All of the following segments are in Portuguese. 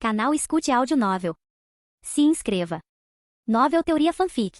Canal Escute Áudio Novel. Se inscreva. Novel Teoria Fanfic.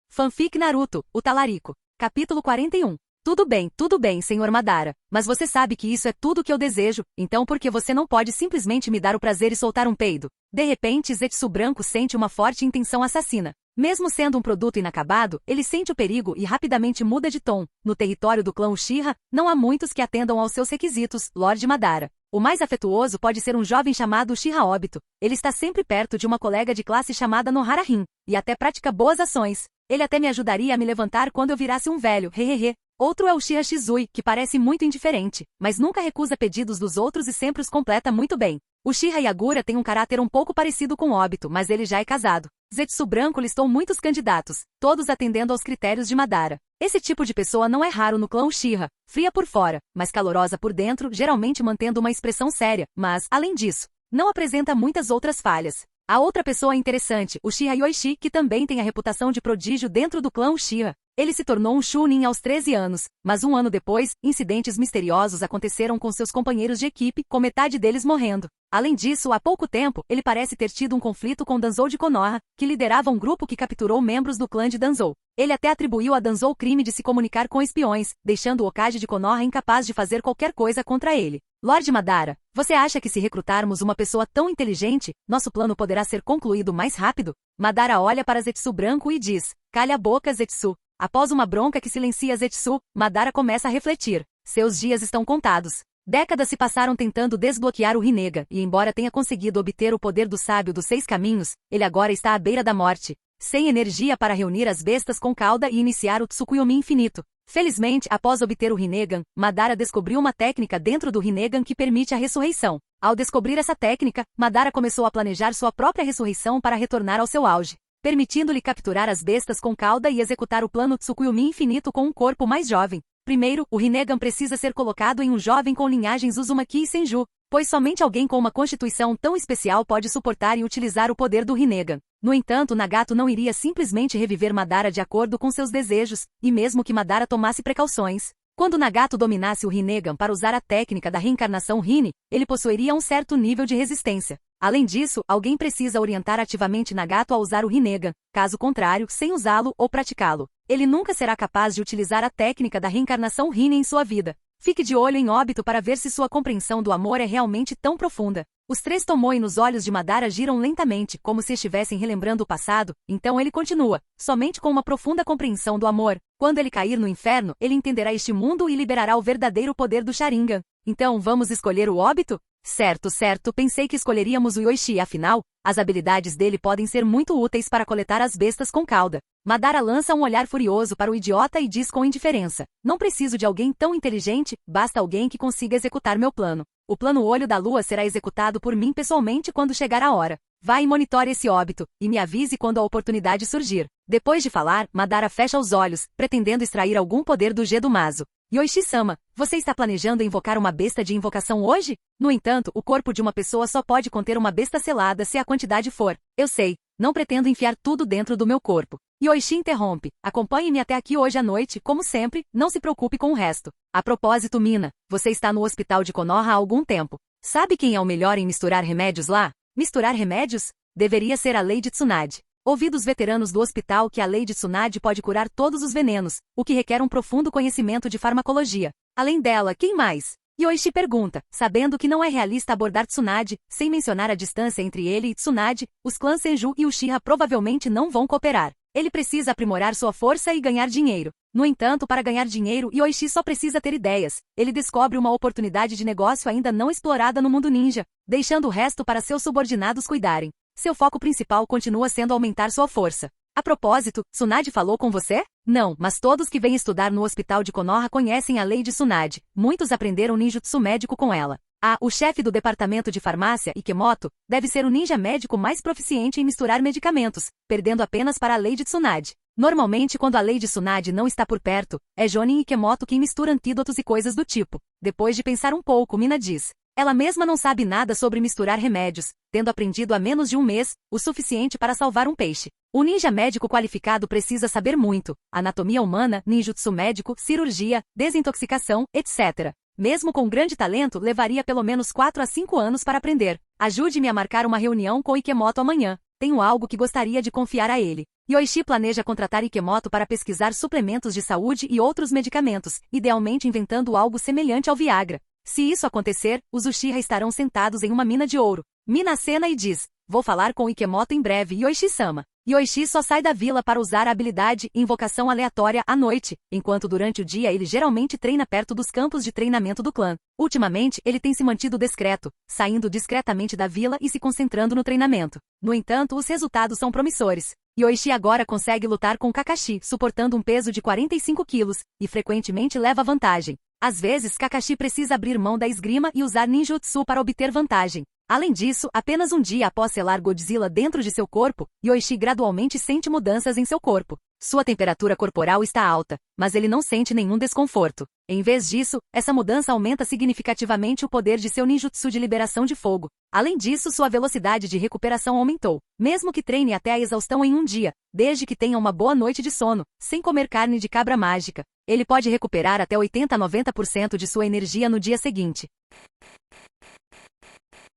Fanfic Naruto, o Talarico. Capítulo 41. Tudo bem, Sr. Madara. Mas você sabe que isso é tudo que eu desejo, então por que você não pode simplesmente me dar o prazer e soltar um peido? De repente, Zetsu Branco sente uma forte intenção assassina. Mesmo sendo um produto inacabado, ele sente o perigo e rapidamente muda de tom. No território do clã Uchiha, não há muitos que atendam aos seus requisitos, Lord Madara. O mais afetuoso pode ser um jovem chamado Uchiha Obito. Ele está sempre perto de uma colega de classe chamada Nohara Rin, e até pratica boas ações. Ele até me ajudaria a me levantar quando eu virasse um velho, hehehe. Outro é o Uchiha Shizui, que parece muito indiferente, mas nunca recusa pedidos dos outros e sempre os completa muito bem. Uchiha Yagura tem um caráter um pouco parecido com Obito, mas ele já é casado. Zetsu Branco listou muitos candidatos, todos atendendo aos critérios de Madara. Esse tipo de pessoa não é raro no clã Uchiha, fria por fora, mas calorosa por dentro, geralmente mantendo uma expressão séria, mas, além disso, não apresenta muitas outras falhas. A outra pessoa interessante, Uchiha Yoichi, que também tem a reputação de prodígio dentro do clã Uchiha. Ele se tornou um Chunin aos 13 anos, mas um ano depois, incidentes misteriosos aconteceram com seus companheiros de equipe, com metade deles morrendo. Além disso, há pouco tempo, ele parece ter tido um conflito com Danzou de Konoha, que liderava um grupo que capturou membros do clã de Danzou. Ele até atribuiu a Danzou o crime de se comunicar com espiões, deixando o Hokage de Konoha incapaz de fazer qualquer coisa contra ele. Lord Madara, você acha que se recrutarmos uma pessoa tão inteligente, nosso plano poderá ser concluído mais rápido? Madara olha para Zetsu Branco e diz, calha a boca, Zetsu. Após uma bronca que silencia Zetsu, Madara começa a refletir. Seus dias estão contados. Décadas se passaram tentando desbloquear o Rinnegan, e embora tenha conseguido obter o poder do sábio dos 6 caminhos, ele agora está à beira da morte, sem energia para reunir as bestas com cauda e iniciar o Tsukuyomi infinito. Felizmente, após obter o Rinnegan, Madara descobriu uma técnica dentro do Rinnegan que permite a ressurreição. Ao descobrir essa técnica, Madara começou a planejar sua própria ressurreição para retornar ao seu auge, permitindo-lhe capturar as bestas com cauda e executar o plano Tsukuyomi infinito com um corpo mais jovem. Primeiro, o Rinnegan precisa ser colocado em um jovem com linhagens Uzumaki e Senju, pois somente alguém com uma constituição tão especial pode suportar e utilizar o poder do Rinnegan. No entanto, Nagato não iria simplesmente reviver Madara de acordo com seus desejos, e mesmo que Madara tomasse precauções. Quando Nagato dominasse o Rinnegan para usar a técnica da reencarnação Rin, ele possuiria um certo nível de resistência. Além disso, alguém precisa orientar ativamente Nagato a usar o Rinnegan, caso contrário, sem usá-lo ou praticá-lo, ele nunca será capaz de utilizar a técnica da reencarnação Rin em sua vida. Fique de olho em Obito para ver se sua compreensão do amor é realmente tão profunda. Os 3 Tomoe nos olhos de Madara giram lentamente, como se estivessem relembrando o passado, então ele continua, somente com uma profunda compreensão do amor. Quando ele cair no inferno, ele entenderá este mundo e liberará o verdadeiro poder do Sharingan. Então vamos escolher o Obito? Certo, pensei que escolheríamos o Yoichi, afinal, as habilidades dele podem ser muito úteis para coletar as bestas com cauda. Madara lança um olhar furioso para o idiota e diz com indiferença, não preciso de alguém tão inteligente, basta alguém que consiga executar meu plano. O plano Olho da Lua será executado por mim pessoalmente quando chegar a hora. Vá e monitore esse Obito, e me avise quando a oportunidade surgir. Depois de falar, Madara fecha os olhos, pretendendo extrair algum poder do Gedo-Mazo. Yoichi-sama, você está planejando invocar uma besta de invocação hoje? No entanto, o corpo de uma pessoa só pode conter uma besta selada se a quantidade for. Eu sei, não pretendo enfiar tudo dentro do meu corpo. Yoichi interrompe, acompanhe-me até aqui hoje à noite, como sempre, não se preocupe com o resto. A propósito, Mina, você está no hospital de Konoha há algum tempo. Sabe quem é o melhor em misturar remédios lá? Misturar remédios? Deveria ser a Lady Tsunade. Ouvi dos veteranos do hospital que a Lady Tsunade pode curar todos os venenos, o que requer um profundo conhecimento de farmacologia. Além dela, quem mais? Yoichi pergunta, sabendo que não é realista abordar Tsunade, sem mencionar a distância entre ele e Tsunade, os clãs Senju e Uchiha provavelmente não vão cooperar. Ele precisa aprimorar sua força e ganhar dinheiro. No entanto, para ganhar dinheiro, Yoichi só precisa ter ideias. Ele descobre uma oportunidade de negócio ainda não explorada no mundo ninja, deixando o resto para seus subordinados cuidarem. Seu foco principal continua sendo aumentar sua força. A propósito, Tsunade falou com você? Não, mas todos que vêm estudar no hospital de Konoha conhecem a Lady Tsunade. Muitos aprenderam ninjutsu médico com ela. O chefe do departamento de farmácia, Ikemoto, deve ser o ninja médico mais proficiente em misturar medicamentos, perdendo apenas para a Lady Tsunade. Normalmente, quando a Lady Tsunade não está por perto, é Jonin Ikemoto quem mistura antídotos e coisas do tipo. Depois de pensar um pouco, Mina diz. Ela mesma não sabe nada sobre misturar remédios, tendo aprendido há menos de um mês, o suficiente para salvar um peixe. O ninja médico qualificado precisa saber muito, anatomia humana, ninjutsu médico, cirurgia, desintoxicação, etc. Mesmo com grande talento, levaria pelo menos 4 a 5 anos para aprender. Ajude-me a marcar uma reunião com Ikemoto amanhã. Tenho algo que gostaria de confiar a ele. Yoichi planeja contratar Ikemoto para pesquisar suplementos de saúde e outros medicamentos, idealmente inventando algo semelhante ao Viagra. Se isso acontecer, os Uchiha estarão sentados em uma mina de ouro. Mina acena e diz: vou falar com Ikemoto em breve, Yoichi-sama. Yoichi só sai da vila para usar a habilidade Invocação Aleatória à noite, enquanto durante o dia ele geralmente treina perto dos campos de treinamento do clã. Ultimamente, ele tem se mantido discreto, saindo discretamente da vila e se concentrando no treinamento. No entanto, os resultados são promissores. Yoichi agora consegue lutar com Kakashi, suportando um peso de 45 quilos, e frequentemente leva vantagem. Às vezes, Kakashi precisa abrir mão da esgrima e usar ninjutsu para obter vantagem. Além disso, apenas um dia após selar Godzilla dentro de seu corpo, Yoichi gradualmente sente mudanças em seu corpo. Sua temperatura corporal está alta, mas ele não sente nenhum desconforto. Em vez disso, essa mudança aumenta significativamente o poder de seu ninjutsu de liberação de fogo. Além disso, sua velocidade de recuperação aumentou, mesmo que treine até a exaustão em um dia, desde que tenha uma boa noite de sono, sem comer carne de cabra mágica. Ele pode recuperar até 80 a 90% de sua energia no dia seguinte.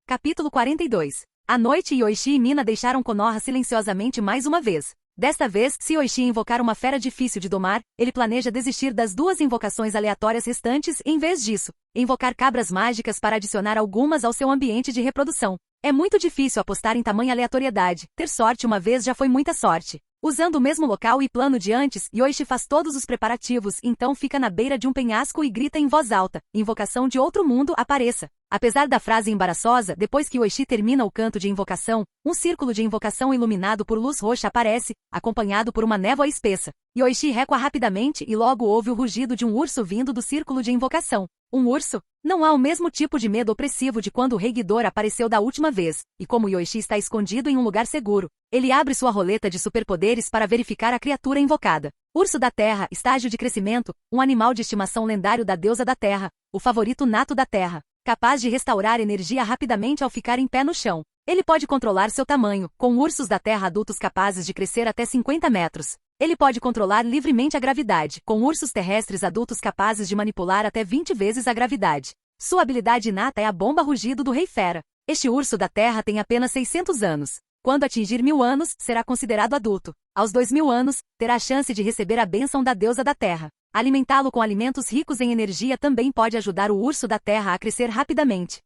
Capítulo 42. À noite, Yoichi e Mina deixaram Konoha silenciosamente mais uma vez. Desta vez, se Yoichi invocar uma fera difícil de domar, ele planeja desistir das 2 invocações aleatórias restantes e, em vez disso, invocar cabras mágicas para adicionar algumas ao seu ambiente de reprodução. É muito difícil apostar em tamanha aleatoriedade. Ter sorte uma vez já foi muita sorte. Usando o mesmo local e plano de antes, Yoichi faz todos os preparativos, então fica na beira de um penhasco e grita em voz alta: invocação de outro mundo, apareça. Apesar da frase embaraçosa, depois que Yoichi termina o canto de invocação, um círculo de invocação iluminado por luz roxa aparece, acompanhado por uma névoa espessa. Yoichi recua rapidamente e logo ouve o rugido de um urso vindo do círculo de invocação. Um urso? Não há o mesmo tipo de medo opressivo de quando o Rei Ghidorah apareceu da última vez, e como Yoichi está escondido em um lugar seguro, ele abre sua roleta de superpoderes para verificar a criatura invocada. Urso da Terra, estágio de crescimento, um animal de estimação lendário da deusa da Terra, o favorito nato da Terra. Capaz de restaurar energia rapidamente ao ficar em pé no chão. Ele pode controlar seu tamanho, com ursos da Terra adultos capazes de crescer até 50 metros. Ele pode controlar livremente a gravidade, com ursos terrestres adultos capazes de manipular até 20 vezes a gravidade. Sua habilidade inata é a bomba rugido do Rei Fera. Este urso da Terra tem apenas 600 anos. Quando atingir 1000 anos, será considerado adulto. Aos 2000 anos, terá a chance de receber a bênção da deusa da Terra. Alimentá-lo com alimentos ricos em energia também pode ajudar o urso da Terra a crescer rapidamente.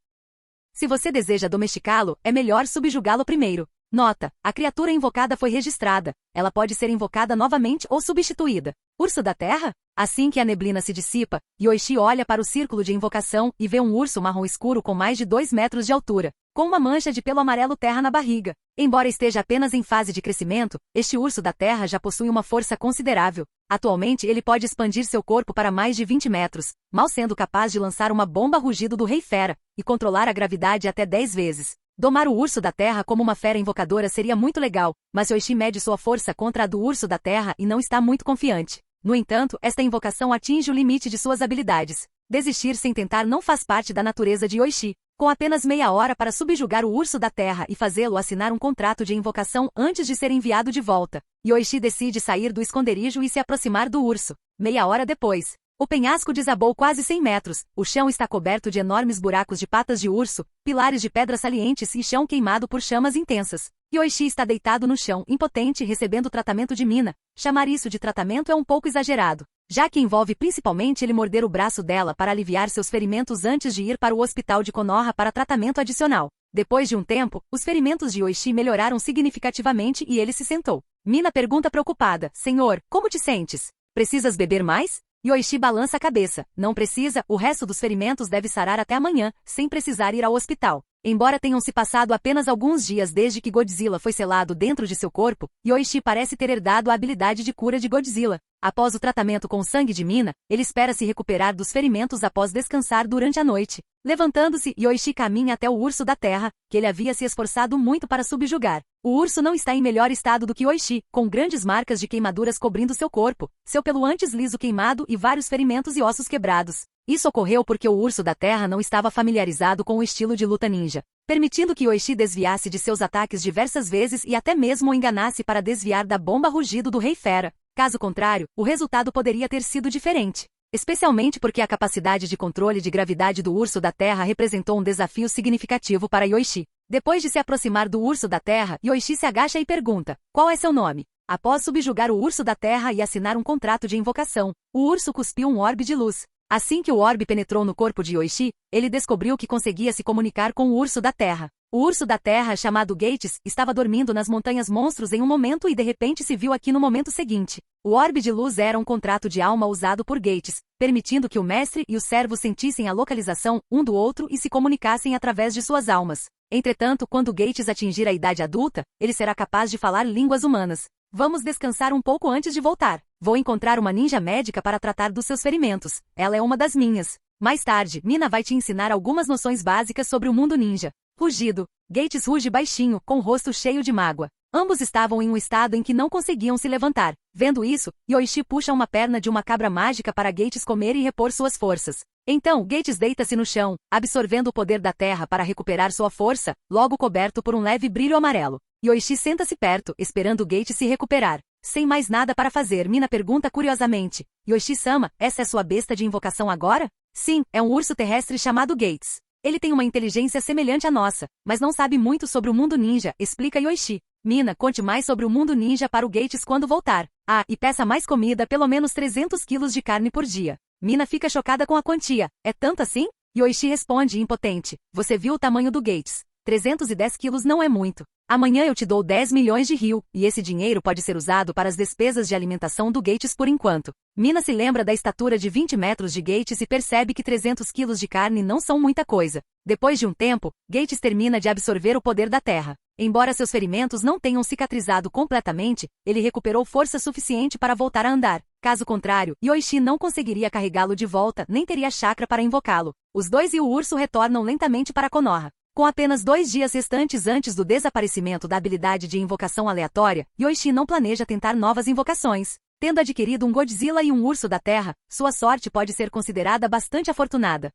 Se você deseja domesticá-lo, é melhor subjugá-lo primeiro. Nota: a criatura invocada foi registrada. Ela pode ser invocada novamente ou substituída. Urso da Terra? Assim que a neblina se dissipa, Yoichi olha para o círculo de invocação e vê um urso marrom escuro com mais de 2 metros de altura, com uma mancha de pelo amarelo terra na barriga. Embora esteja apenas em fase de crescimento, este urso da Terra já possui uma força considerável. Atualmente ele pode expandir seu corpo para mais de 20 metros, mal sendo capaz de lançar uma bomba rugido do Rei Fera, e controlar a gravidade até 10 vezes. Domar o urso da Terra como uma fera invocadora seria muito legal, mas Yoichi mede sua força contra a do urso da Terra e não está muito confiante. No entanto, esta invocação atinge o limite de suas habilidades. Desistir sem tentar não faz parte da natureza de Yoichi. Com apenas meia hora para subjugar o urso da Terra e fazê-lo assinar um contrato de invocação antes de ser enviado de volta, Yoichi decide sair do esconderijo e se aproximar do urso. Meia hora depois, o penhasco desabou quase 100 metros, o chão está coberto de enormes buracos de patas de urso, pilares de pedra salientes e chão queimado por chamas intensas. Yoichi está deitado no chão, impotente, recebendo tratamento de Mina. Chamar isso de tratamento é um pouco exagerado, já que envolve principalmente ele morder o braço dela para aliviar seus ferimentos antes de ir para o hospital de Konoha para tratamento adicional. Depois de um tempo, os ferimentos de Yoichi melhoraram significativamente e ele se sentou. Mina pergunta preocupada: Senhor, como te sentes? Precisas beber mais? Yoichi balança a cabeça. Não precisa, o resto dos ferimentos deve sarar até amanhã, sem precisar ir ao hospital. Embora tenham se passado apenas alguns dias desde que Godzilla foi selado dentro de seu corpo, Yoichi parece ter herdado a habilidade de cura de Godzilla. Após o tratamento com sangue de Mina, ele espera se recuperar dos ferimentos após descansar durante a noite. Levantando-se, Yoichi caminha até o urso da Terra, que ele havia se esforçado muito para subjugar. O urso não está em melhor estado do que Yoichi, com grandes marcas de queimaduras cobrindo seu corpo, seu pelo antes liso queimado e vários ferimentos e ossos quebrados. Isso ocorreu porque o urso da Terra não estava familiarizado com o estilo de luta ninja, permitindo que Yoichi desviasse de seus ataques diversas vezes e até mesmo o enganasse para desviar da bomba rugido do Rei Fera. Caso contrário, o resultado poderia ter sido diferente. especialmente porque a capacidade de controle de gravidade do urso da terra representou um desafio significativo para Yoichi. Depois de se aproximar do urso da terra, Yoichi se agacha e pergunta: qual é seu nome? Após subjugar o urso da terra e assinar um contrato de invocação, o urso cuspiu um orbe de luz. Assim que o orbe penetrou no corpo de Yoichi, ele descobriu que conseguia se comunicar com o urso da terra. O urso da terra, chamado Gates, estava dormindo nas montanhas monstros em um momento e de repente se viu aqui no momento seguinte. O orbe de luz era um contrato de alma usado por Gates, permitindo que o mestre e o servo sentissem a localização um do outro e se comunicassem através de suas almas. Entretanto, quando Gates atingir a idade adulta, ele será capaz de falar línguas humanas. Vamos descansar um pouco antes de voltar. Vou encontrar uma ninja médica para tratar dos seus ferimentos. Ela é uma das minhas. Mais tarde, Mina vai te ensinar algumas noções básicas sobre o mundo ninja. Rugido. Gates ruge baixinho, com o rosto cheio de mágoa. Ambos estavam em um estado em que não conseguiam se levantar. Vendo isso, Yoichi puxa uma perna de uma cabra mágica para Gates comer e repor suas forças. Então, Gates deita-se no chão, absorvendo o poder da terra para recuperar sua força, logo coberto por um leve brilho amarelo. Yoichi senta-se perto, esperando Gates se recuperar. Sem mais nada para fazer, Mina pergunta curiosamente: Yoichi-sama, essa é sua besta de invocação agora? Sim, é um urso terrestre chamado Gates. Ele tem uma inteligência semelhante à nossa, mas não sabe muito sobre o mundo ninja, explica Yoichi. Mina, conte mais sobre o mundo ninja para o Gates quando voltar. Ah, e peça mais comida, pelo menos 300 quilos de carne por dia. Mina fica chocada com a quantia. É tanto assim? Yoichi responde impotente. Você viu o tamanho do Gates. 310 quilos não é muito. Amanhã eu te dou 10 milhões de ryu, e esse dinheiro pode ser usado para as despesas de alimentação do Gates por enquanto. Mina se lembra da estatura de 20 metros de Gates e percebe que 300 quilos de carne não são muita coisa. Depois de um tempo, Gates termina de absorver o poder da terra. Embora seus ferimentos não tenham cicatrizado completamente, ele recuperou força suficiente para voltar a andar. Caso contrário, Yoichi não conseguiria carregá-lo de volta, nem teria chakra para invocá-lo. Os dois e o urso retornam lentamente para Konoha. Com apenas 2 dias restantes antes do desaparecimento da habilidade de invocação aleatória, Yoichi não planeja tentar novas invocações. Tendo adquirido um Godzilla e um urso da terra, sua sorte pode ser considerada bastante afortunada.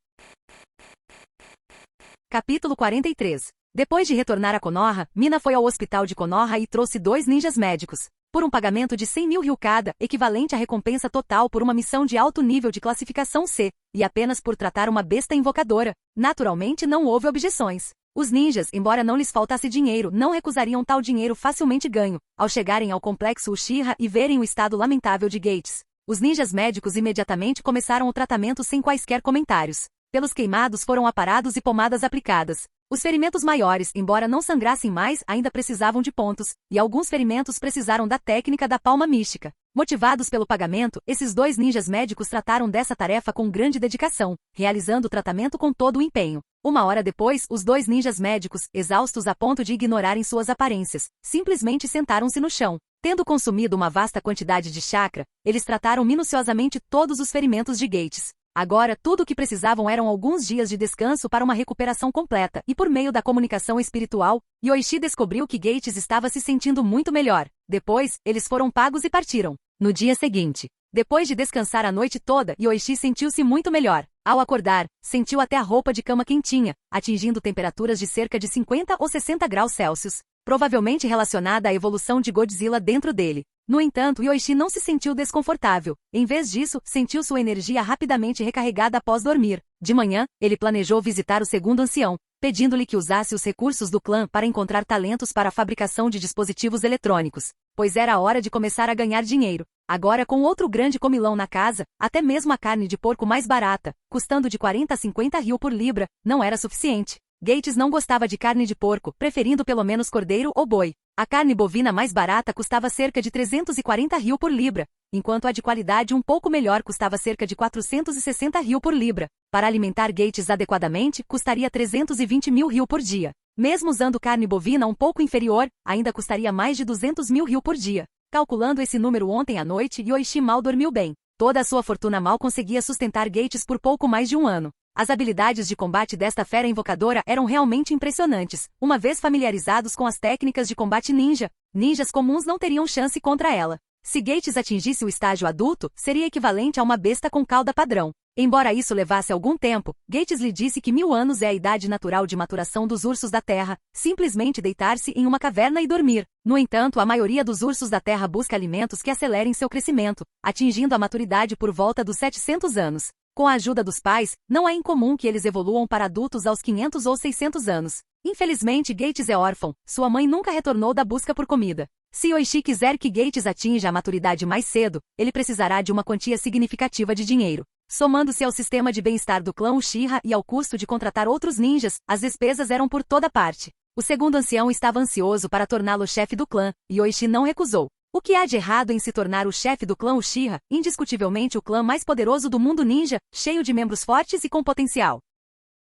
Capítulo 43. Depois de retornar a Konoha, Mina foi ao hospital de Konoha e trouxe 2 ninjas médicos. Por um pagamento de 100 mil ryu cada, equivalente à recompensa total por uma missão de alto nível de classificação C, e apenas por tratar uma besta invocadora. Naturalmente não houve objeções. Os ninjas, embora não lhes faltasse dinheiro, não recusariam tal dinheiro facilmente ganho, ao chegarem ao complexo Uchiha e verem o estado lamentável de Gates. Os ninjas médicos imediatamente começaram o tratamento sem quaisquer comentários. Pelos queimados foram aparados e pomadas aplicadas. Os ferimentos maiores, embora não sangrassem mais, ainda precisavam de pontos, e alguns ferimentos precisaram da técnica da palma mística. Motivados pelo pagamento, esses 2 ninjas médicos trataram dessa tarefa com grande dedicação, realizando o tratamento com todo o empenho. 1 hora depois, os 2 ninjas médicos, exaustos a ponto de ignorarem suas aparências, simplesmente sentaram-se no chão. Tendo consumido uma vasta quantidade de chakra, eles trataram minuciosamente todos os ferimentos de Gates. Agora, tudo o que precisavam eram alguns dias de descanso para uma recuperação completa, e por meio da comunicação espiritual, Yoichi descobriu que Gates estava se sentindo muito melhor. Depois, eles foram pagos e partiram. No dia seguinte, depois de descansar a noite toda, Yoichi sentiu-se muito melhor. Ao acordar, sentiu até a roupa de cama quentinha, atingindo temperaturas de cerca de 50 ou 60 graus Celsius, provavelmente relacionada à evolução de Godzilla dentro dele. No entanto, Yoichi não se sentiu desconfortável. Em vez disso, sentiu sua energia rapidamente recarregada após dormir. De manhã, ele planejou visitar o segundo ancião, pedindo-lhe que usasse os recursos do clã para encontrar talentos para a fabricação de dispositivos eletrônicos, pois era a hora de começar a ganhar dinheiro. Agora, com outro grande comilão na casa, até mesmo a carne de porco mais barata, custando de 40 a 50 ryu por libra, não era suficiente. Gates não gostava de carne de porco, preferindo pelo menos cordeiro ou boi. A carne bovina mais barata custava cerca de 340 ryu por libra, enquanto a de qualidade um pouco melhor custava cerca de 460 ryu por libra. Para alimentar Gates adequadamente, custaria 320 mil ryu por dia. Mesmo usando carne bovina um pouco inferior, ainda custaria mais de 200 mil ryu por dia. Calculando esse número ontem à noite, Yoichi mal dormiu bem. Toda a sua fortuna mal conseguia sustentar Gates por pouco mais de um ano. As habilidades de combate desta fera invocadora eram realmente impressionantes. Uma vez familiarizados com as técnicas de combate ninja, ninjas comuns não teriam chance contra ela. Se Gates atingisse o estágio adulto, seria equivalente a uma besta com cauda padrão. Embora isso levasse algum tempo, Gates lhe disse que 1000 anos é a idade natural de maturação dos ursos da Terra, simplesmente deitar-se em uma caverna e dormir. No entanto, a maioria dos ursos da Terra busca alimentos que acelerem seu crescimento, atingindo a maturidade por volta dos 700 anos. Com a ajuda dos pais, não é incomum que eles evoluam para adultos aos 500 ou 600 anos. Infelizmente, Gates é órfão, sua mãe nunca retornou da busca por comida. Se Yoichi quiser que Gates atinja a maturidade mais cedo, ele precisará de uma quantia significativa de dinheiro. Somando-se ao sistema de bem-estar do clã Uchiha e ao custo de contratar outros ninjas, as despesas eram por toda parte. O segundo ancião estava ansioso para torná-lo chefe do clã, e Yoichi não recusou. O que há de errado em se tornar o chefe do clã Uchiha, indiscutivelmente o clã mais poderoso do mundo ninja, cheio de membros fortes e com potencial?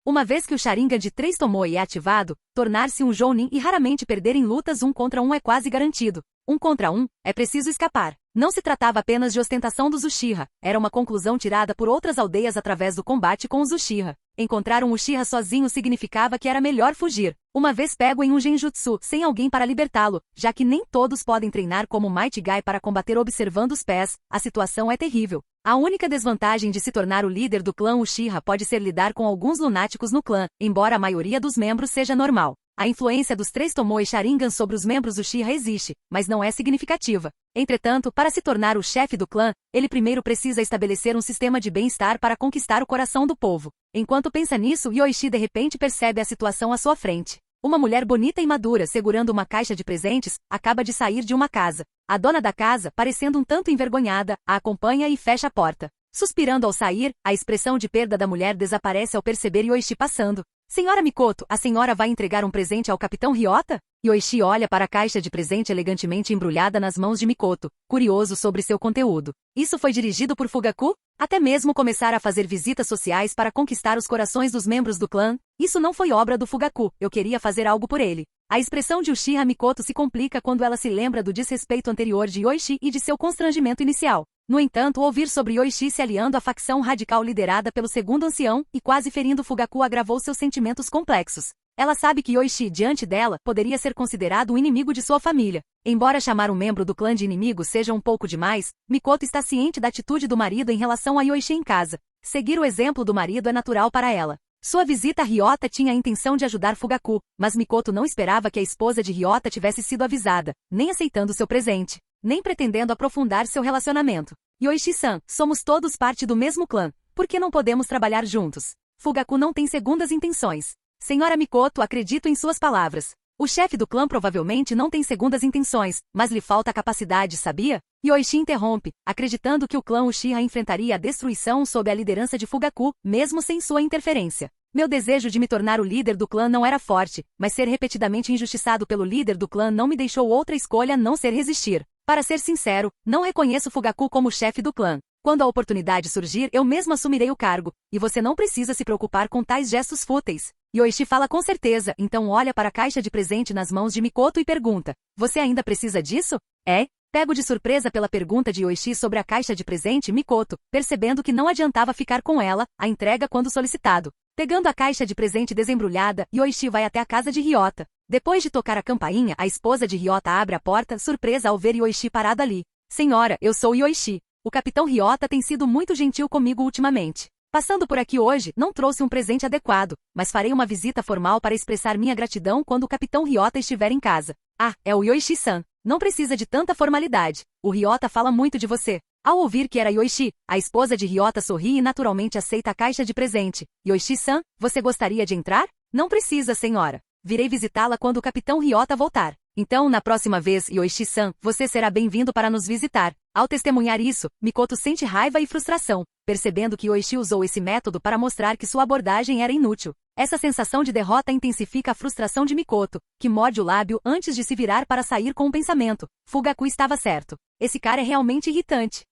Uma vez que o Sharingan de 3 Tomoe é ativado, tornar-se um Jounin e raramente perder em lutas 1 contra 1 é quase garantido. 1 contra 1, é preciso escapar. Não se tratava apenas de ostentação dos Uchiha, era uma conclusão tirada por outras aldeias através do combate com os Uchiha. Encontrar um Uchiha sozinho significava que era melhor fugir, uma vez pego em um genjutsu, sem alguém para libertá-lo, já que nem todos podem treinar como Might Guy para combater observando os pés, a situação é terrível. A única desvantagem de se tornar o líder do clã Uchiha pode ser lidar com alguns lunáticos no clã, embora a maioria dos membros seja normal. A influência dos 3 Tomoe Sharingan sobre os membros Uchiha existe, mas não é significativa. Entretanto, para se tornar o chefe do clã, ele primeiro precisa estabelecer um sistema de bem-estar para conquistar o coração do povo. Enquanto pensa nisso, Yoichi de repente percebe a situação à sua frente. Uma mulher bonita e madura segurando uma caixa de presentes, acaba de sair de uma casa. A dona da casa, parecendo um tanto envergonhada, a acompanha e fecha a porta. Suspirando ao sair, a expressão de perda da mulher desaparece ao perceber Yoichi passando. Senhora Mikoto, a senhora vai entregar um presente ao Capitão Ryota? Yoichi olha para a caixa de presente elegantemente embrulhada nas mãos de Mikoto, curioso sobre seu conteúdo. Isso foi dirigido por Fugaku? Até mesmo começar a fazer visitas sociais para conquistar os corações dos membros do clã? Isso não foi obra do Fugaku, eu queria fazer algo por ele. A expressão de Uchiha Mikoto se complica quando ela se lembra do desrespeito anterior de Yoichi e de seu constrangimento inicial. No entanto, ouvir sobre Yoichi se aliando à facção radical liderada pelo segundo ancião e quase ferindo Fugaku agravou seus sentimentos complexos. Ela sabe que Yoichi, diante dela, poderia ser considerado um inimigo de sua família. Embora chamar um membro do clã de inimigo seja um pouco demais, Mikoto está ciente da atitude do marido em relação a Yoichi em casa. Seguir o exemplo do marido é natural para ela. Sua visita a Ryota tinha a intenção de ajudar Fugaku, mas Mikoto não esperava que a esposa de Ryota tivesse sido avisada, nem aceitando seu presente, nem pretendendo aprofundar seu relacionamento. Yoichi-san, somos todos parte do mesmo clã, por que não podemos trabalhar juntos? Fugaku não tem segundas intenções. Senhora Mikoto, acredito em suas palavras. O chefe do clã provavelmente não tem segundas intenções, mas lhe falta capacidade, sabia? Yoichi interrompe, acreditando que o clã Uchiha enfrentaria a destruição sob a liderança de Fugaku, mesmo sem sua interferência. Meu desejo de me tornar o líder do clã não era forte, mas ser repetidamente injustiçado pelo líder do clã não me deixou outra escolha a não ser resistir. Para ser sincero, não reconheço Fugaku como chefe do clã. Quando a oportunidade surgir, eu mesmo assumirei o cargo, e você não precisa se preocupar com tais gestos fúteis. Yoichi fala com certeza, então olha para a caixa de presente nas mãos de Mikoto e pergunta, você ainda precisa disso? É? Pego de surpresa pela pergunta de Yoichi sobre a caixa de presente, Mikoto, percebendo que não adiantava ficar com ela, a entrega quando solicitado. Pegando a caixa de presente desembrulhada, Yoichi vai até a casa de Ryota. Depois de tocar a campainha, a esposa de Ryota abre a porta, surpresa ao ver Yoichi parado ali. Senhora, eu sou Yoichi. O capitão Ryota tem sido muito gentil comigo ultimamente. Passando por aqui hoje, não trouxe um presente adequado, mas farei uma visita formal para expressar minha gratidão quando o capitão Ryota estiver em casa. Ah, é o Yoichi-san. Não precisa de tanta formalidade. O Ryota fala muito de você. Ao ouvir que era Yoichi, a esposa de Ryota sorri e naturalmente aceita a caixa de presente. Yoichi-san, você gostaria de entrar? Não precisa, senhora. Virei visitá-la quando o capitão Ryota voltar. Então, na próxima vez, Yoichi-san, você será bem-vindo para nos visitar. Ao testemunhar isso, Mikoto sente raiva e frustração, percebendo que Yoichi usou esse método para mostrar que sua abordagem era inútil. Essa sensação de derrota intensifica a frustração de Mikoto, que morde o lábio antes de se virar para sair com o pensamento. Fugaku estava certo. Esse cara é realmente irritante.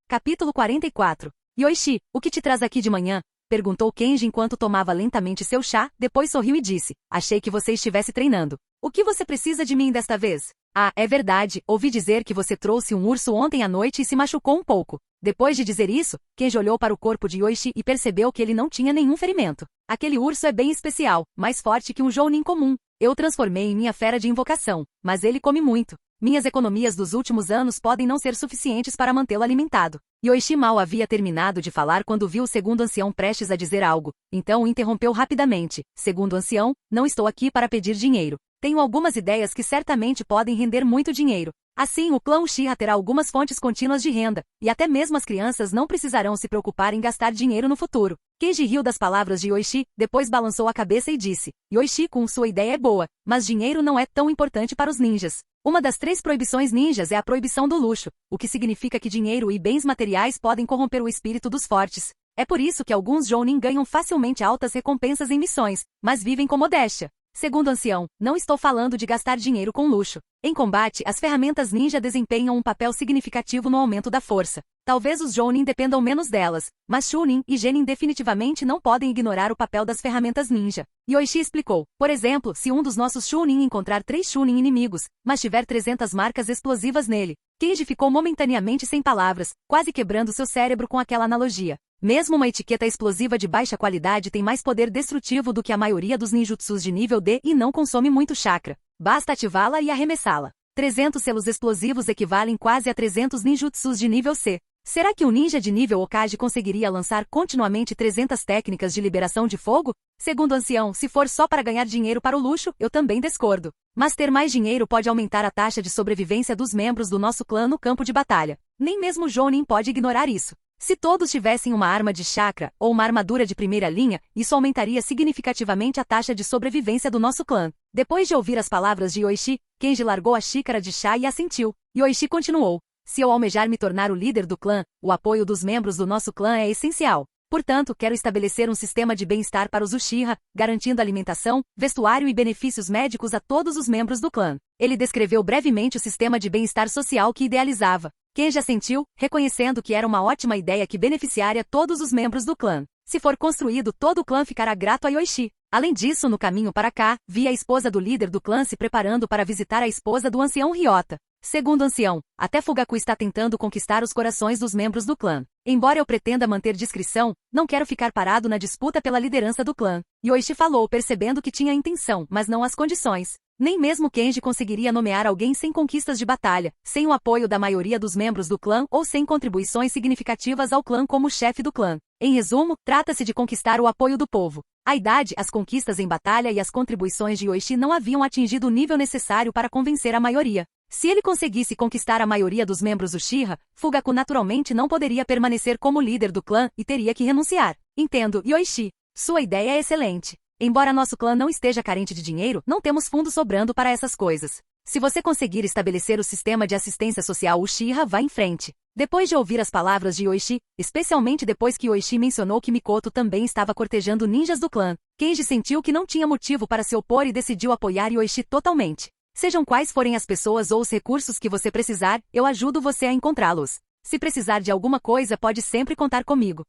Capítulo 44. Yoichi, o que te traz aqui de manhã? Perguntou Kenji enquanto tomava lentamente seu chá, depois sorriu e disse, achei que você estivesse treinando. O que você precisa de mim desta vez? Ah, é verdade, ouvi dizer que você trouxe um urso ontem à noite e se machucou um pouco. Depois de dizer isso, Kenji olhou para o corpo de Yoichi e percebeu que ele não tinha nenhum ferimento. Aquele urso é bem especial, mais forte que um jounin comum. Eu o transformei em minha fera de invocação, mas ele come muito. Minhas economias dos últimos anos podem não ser suficientes para mantê-lo alimentado. Yoichi mal havia terminado de falar quando viu o segundo ancião prestes a dizer algo, então o interrompeu rapidamente. Segundo ancião, não estou aqui para pedir dinheiro. Tenho algumas ideias que certamente podem render muito dinheiro. Assim, o clã Uchiha terá algumas fontes contínuas de renda, e até mesmo as crianças não precisarão se preocupar em gastar dinheiro no futuro. Kenji riu das palavras de Yoichi, depois balançou a cabeça e disse: Yoichi-kun, sua ideia é boa, mas dinheiro não é tão importante para os ninjas. Uma das 3 proibições ninjas é a proibição do luxo, o que significa que dinheiro e bens materiais podem corromper o espírito dos fortes. É por isso que alguns jounin ganham facilmente altas recompensas em missões, mas vivem com modéstia. Segundo o ancião, não estou falando de gastar dinheiro com luxo. Em combate, as ferramentas ninja desempenham um papel significativo no aumento da força. Talvez os jounin dependam menos delas, mas chunin e genin definitivamente não podem ignorar o papel das ferramentas ninja. Yoichi explicou: por exemplo, se um dos nossos chunin encontrar 3 chunin inimigos, mas tiver 300 marcas explosivas nele. Kenji ficou momentaneamente sem palavras, quase quebrando seu cérebro com aquela analogia. Mesmo uma etiqueta explosiva de baixa qualidade tem mais poder destrutivo do que a maioria dos ninjutsus de nível D e não consome muito chakra. Basta ativá-la e arremessá-la. 300 selos explosivos equivalem quase a 300 ninjutsus de nível C. Será que um ninja de nível Hokage conseguiria lançar continuamente 300 técnicas de liberação de fogo? Segundo o ancião, se for só para ganhar dinheiro para o luxo, eu também discordo. Mas ter mais dinheiro pode aumentar a taxa de sobrevivência dos membros do nosso clã no campo de batalha. Nem mesmo Jounin pode ignorar isso. Se todos tivessem uma arma de chakra ou uma armadura de primeira linha, isso aumentaria significativamente a taxa de sobrevivência do nosso clã. Depois de ouvir as palavras de Yoichi, Kenji largou a xícara de chá e assentiu. Yoichi continuou: se eu almejar me tornar o líder do clã, o apoio dos membros do nosso clã é essencial. Portanto, quero estabelecer um sistema de bem-estar para os Uchiha, garantindo alimentação, vestuário e benefícios médicos a todos os membros do clã. Ele descreveu brevemente o sistema de bem-estar social que idealizava. Kenji assentiu, reconhecendo que era uma ótima ideia que beneficiaria todos os membros do clã. Se for construído, todo o clã ficará grato a Yoichi. Além disso, no caminho para cá, vi a esposa do líder do clã se preparando para visitar a esposa do ancião Ryota. Segundo o ancião, até Fugaku está tentando conquistar os corações dos membros do clã. Embora eu pretenda manter discrição, não quero ficar parado na disputa pela liderança do clã. Yoichi falou, percebendo que tinha a intenção, mas não as condições. Nem mesmo Kenji conseguiria nomear alguém sem conquistas de batalha, sem o apoio da maioria dos membros do clã ou sem contribuições significativas ao clã como chefe do clã. Em resumo, trata-se de conquistar o apoio do povo. A idade, as conquistas em batalha e as contribuições de Yoichi não haviam atingido o nível necessário para convencer a maioria. Se ele conseguisse conquistar a maioria dos membros Uchiha, Fugaku naturalmente não poderia permanecer como líder do clã e teria que renunciar. Entendo, Yoichi. Sua ideia é excelente. Embora nosso clã não esteja carente de dinheiro, não temos fundos sobrando para essas coisas. Se você conseguir estabelecer o sistema de assistência social Uchiha, vá em frente. Depois de ouvir as palavras de Yoichi, especialmente depois que Yoichi mencionou que Mikoto também estava cortejando ninjas do clã, Kenji sentiu que não tinha motivo para se opor e decidiu apoiar Yoichi totalmente. Sejam quais forem as pessoas ou os recursos que você precisar, eu ajudo você a encontrá-los. Se precisar de alguma coisa, pode sempre contar comigo.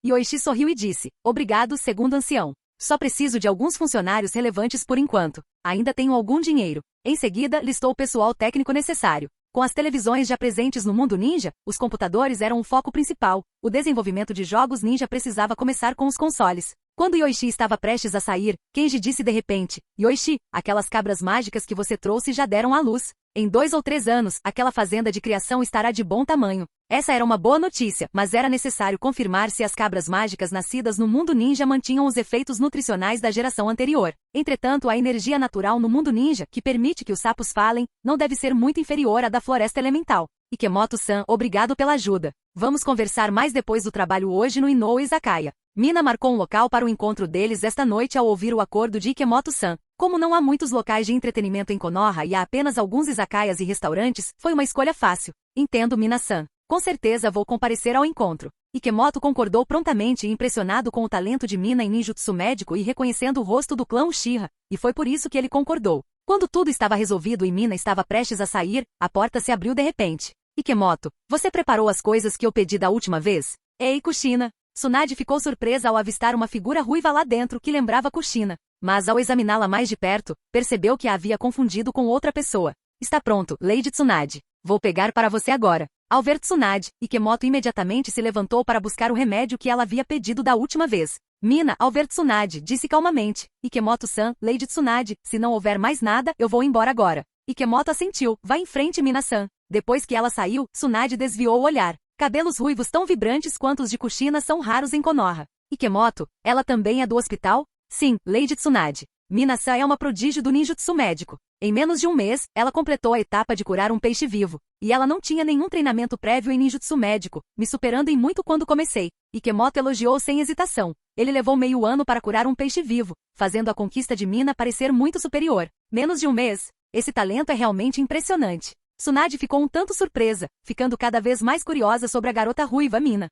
Yoichi sorriu e disse: obrigado, segundo ancião. Só preciso de alguns funcionários relevantes por enquanto. Ainda tenho algum dinheiro. Em seguida, listou o pessoal técnico necessário. Com as televisões já presentes no mundo ninja, os computadores eram o foco principal. O desenvolvimento de jogos ninja precisava começar com os consoles. Quando Yoichi estava prestes a sair, Kenji disse de repente: Yoichi, aquelas cabras mágicas que você trouxe já deram à luz. Em 2 ou 3 anos, aquela fazenda de criação estará de bom tamanho. Essa era uma boa notícia, mas era necessário confirmar se as cabras mágicas nascidas no mundo ninja mantinham os efeitos nutricionais da geração anterior. Entretanto, a energia natural no mundo ninja, que permite que os sapos falem, não deve ser muito inferior à da floresta elemental. Ikemoto-san, obrigado pela ajuda. Vamos conversar mais depois do trabalho hoje no Inoue Izakaya. Mina marcou um local para o encontro deles esta noite ao ouvir o acordo de Ikemoto-san. Como não há muitos locais de entretenimento em Konoha e há apenas alguns izakayas e restaurantes, foi uma escolha fácil. Entendo, Mina-san. Com certeza vou comparecer ao encontro. Ikemoto concordou prontamente, impressionado com o talento de Mina em ninjutsu médico e reconhecendo o rosto do clã Uchiha, e foi por isso que ele concordou. Quando tudo estava resolvido e Mina estava prestes a sair, a porta se abriu de repente. Ikemoto, você preparou as coisas que eu pedi da última vez? Ei, Kushina. Tsunade ficou surpresa ao avistar uma figura ruiva lá dentro que lembrava Kushina. Mas ao examiná-la mais de perto, percebeu que a havia confundido com outra pessoa. Está pronto, Lady Tsunade. Vou pegar para você agora. Ao ver Tsunade, Ikemoto imediatamente se levantou para buscar o remédio que ela havia pedido da última vez. Mina, ao ver Tsunade, disse calmamente: Ikemoto-san, Lady Tsunade, se não houver mais nada, eu vou embora agora. Ikemoto assentiu. Vai em frente, Mina-san. Depois que ela saiu, Tsunade desviou o olhar. Cabelos ruivos tão vibrantes quanto os de Kushina são raros em Konoha. Ikemoto, ela também é do hospital? Sim, Lady Tsunade. Mina-san é uma prodígio do ninjutsu médico. Em menos de um mês, ela completou a etapa de curar um peixe vivo. E ela não tinha nenhum treinamento prévio em ninjutsu médico, me superando em muito quando comecei. Ikemoto elogiou sem hesitação. Ele levou meio ano para curar um peixe vivo, fazendo a conquista de Mina parecer muito superior. Menos de um mês. Esse talento é realmente impressionante. Tsunade ficou um tanto surpresa, ficando cada vez mais curiosa sobre a garota ruiva Mina.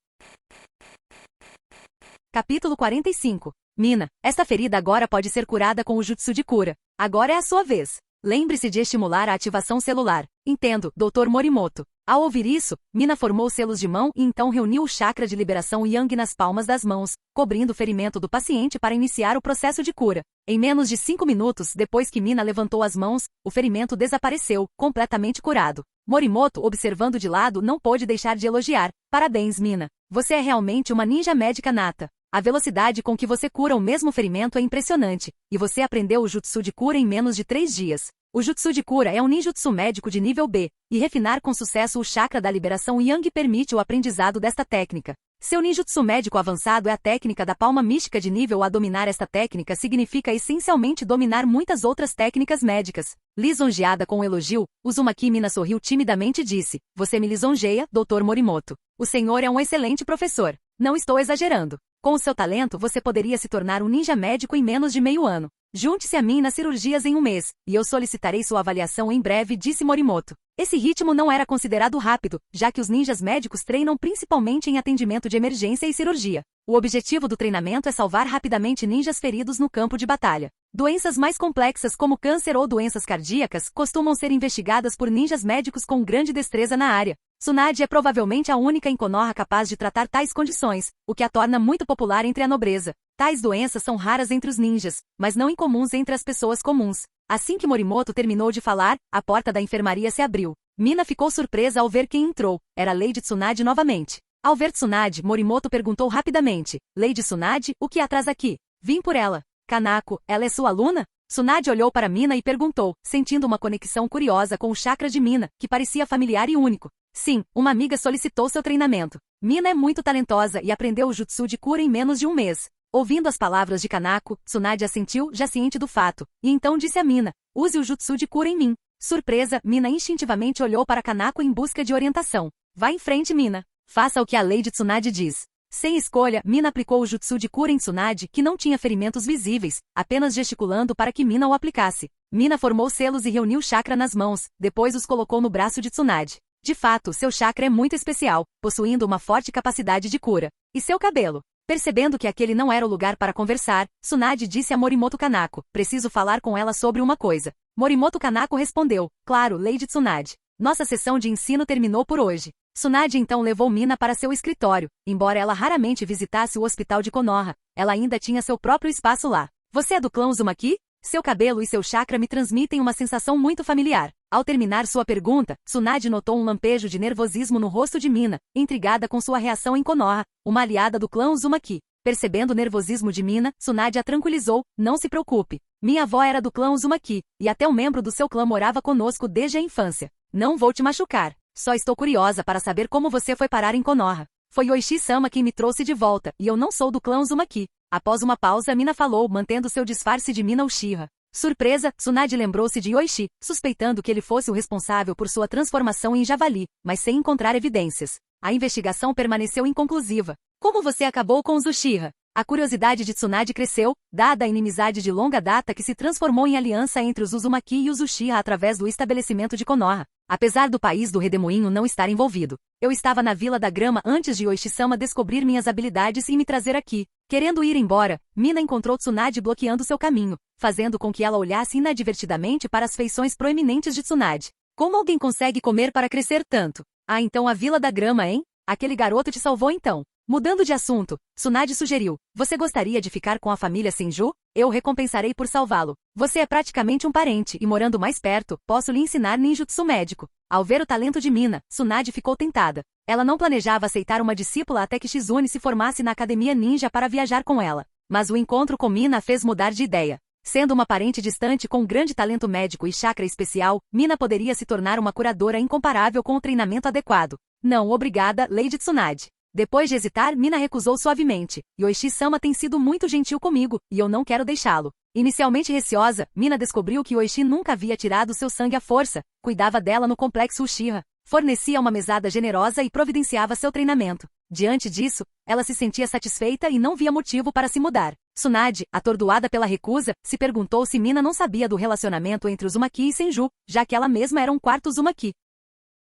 Capítulo 45. Mina, esta ferida agora pode ser curada com o jutsu de cura. Agora é a sua vez. Lembre-se de estimular a ativação celular. Entendo, Dr. Morimoto. Ao ouvir isso, Mina formou selos de mão e então reuniu o chakra de liberação Yang nas palmas das mãos, cobrindo o ferimento do paciente para iniciar o processo de cura. Em menos de 5 minutos depois que Mina levantou as mãos, o ferimento desapareceu, completamente curado. Morimoto, observando de lado, não pôde deixar de elogiar. Parabéns, Mina. Você é realmente uma ninja médica nata. A velocidade com que você cura o mesmo ferimento é impressionante, e você aprendeu o jutsu de cura em menos de 3 dias. O jutsu de cura é um ninjutsu médico de nível B, e refinar com sucesso o chakra da liberação Yang permite o aprendizado desta técnica. Seu ninjutsu médico avançado é a técnica da palma mística de nível A. Dominar esta técnica significa essencialmente dominar muitas outras técnicas médicas. Lisonjeada com o elogio, Uzumaki Mina sorriu timidamente e disse: Você me lisonjeia, Dr. Morimoto. O senhor é um excelente professor. Não estou exagerando. Com o seu talento você poderia se tornar um ninja médico em menos de meio ano. Junte-se a mim nas cirurgias em um mês, e eu solicitarei sua avaliação em breve, disse Morimoto. Esse ritmo não era considerado rápido, já que os ninjas médicos treinam principalmente em atendimento de emergência e cirurgia. O objetivo do treinamento é salvar rapidamente ninjas feridos no campo de batalha. Doenças mais complexas como câncer ou doenças cardíacas costumam ser investigadas por ninjas médicos com grande destreza na área. Tsunade é provavelmente a única em Konoha capaz de tratar tais condições, o que a torna muito popular entre a nobreza. Tais doenças são raras entre os ninjas, mas não incomuns entre as pessoas comuns. Assim que Morimoto terminou de falar, a porta da enfermaria se abriu. Mina ficou surpresa ao ver quem entrou. Era Lady Tsunade novamente. Ao ver Tsunade, Morimoto perguntou rapidamente: Lady Tsunade, o que há atrás aqui? Vim por ela. Kanako, ela é sua aluna? Tsunade olhou para Mina e perguntou, sentindo uma conexão curiosa com o chakra de Mina, que parecia familiar e único. Sim, uma amiga solicitou seu treinamento. Mina é muito talentosa e aprendeu o jutsu de cura em menos de um mês. Ouvindo as palavras de Kanako, Tsunade assentiu, já ciente do fato, e então disse a Mina: Use o jutsu de cura em mim. Surpresa, Mina instintivamente olhou para Kanako em busca de orientação. Vá em frente, Mina. Faça o que a Lady Tsunade diz. Sem escolha, Mina aplicou o jutsu de cura em Tsunade, que não tinha ferimentos visíveis, apenas gesticulando para que Mina o aplicasse. Mina formou selos e reuniu chakra nas mãos, depois os colocou no braço de Tsunade. De fato, seu chakra é muito especial, possuindo uma forte capacidade de cura. E seu cabelo? Percebendo que aquele não era o lugar para conversar, Tsunade disse a Morimoto Kanako: Preciso falar com ela sobre uma coisa. Morimoto Kanako respondeu: Claro, Lady Tsunade. Nossa sessão de ensino terminou por hoje. Tsunade então levou Mina para seu escritório. Embora ela raramente visitasse o hospital de Konoha, ela ainda tinha seu próprio espaço lá. Você é do clã Uzumaki? Seu cabelo e seu chakra me transmitem uma sensação muito familiar. Ao terminar sua pergunta, Tsunade notou um lampejo de nervosismo no rosto de Mina, intrigada com sua reação em Konoha, uma aliada do clã Uzumaki. Percebendo o nervosismo de Mina, Tsunade a tranquilizou: Não se preocupe. Minha avó era do clã Uzumaki, e até um membro do seu clã morava conosco desde a infância. Não vou te machucar. Só estou curiosa para saber como você foi parar em Konoha. Foi Oishi-sama quem me trouxe de volta, e eu não sou do clã Uzumaki. Após uma pausa, Mina falou, mantendo seu disfarce de Mina Uchiha. Surpresa, Tsunade lembrou-se de Yoichi, suspeitando que ele fosse o responsável por sua transformação em javali, mas sem encontrar evidências. A investigação permaneceu inconclusiva. Como você acabou com os Uchiha? A curiosidade de Tsunade cresceu, dada a inimizade de longa data que se transformou em aliança entre os Uzumaki e os Uchiha através do estabelecimento de Konoha. Apesar do país do redemoinho não estar envolvido, eu estava na Vila da Grama antes de Yoichi-sama descobrir minhas habilidades e me trazer aqui. Querendo ir embora, Mina encontrou Tsunade bloqueando seu caminho, fazendo com que ela olhasse inadvertidamente para as feições proeminentes de Tsunade. Como alguém consegue comer para crescer tanto? Ah, então a Vila da Grama, hein? Aquele garoto te salvou então. Mudando de assunto, Tsunade sugeriu: Você gostaria de ficar com a família Senju? Eu recompensarei por salvá-lo. Você é praticamente um parente e morando mais perto, posso lhe ensinar ninjutsu médico. Ao ver o talento de Mina, Tsunade ficou tentada. Ela não planejava aceitar uma discípula até que Shizune se formasse na academia ninja para viajar com ela. Mas o encontro com Mina a fez mudar de ideia. Sendo uma parente distante com grande talento médico e chakra especial, Mina poderia se tornar uma curadora incomparável com o treinamento adequado. Não, obrigada, Lady Tsunade. Depois de hesitar, Mina recusou suavemente. Yoichi-sama tem sido muito gentil comigo, e eu não quero deixá-lo. Inicialmente receosa, Mina descobriu que Yoichi nunca havia tirado seu sangue à força, cuidava dela no complexo Uchiha, fornecia uma mesada generosa e providenciava seu treinamento. Diante disso, ela se sentia satisfeita e não via motivo para se mudar. Tsunade, atordoada pela recusa, se perguntou se Mina não sabia do relacionamento entre Uzumaki e Senju, já que ela mesma era um quarto Uzumaki.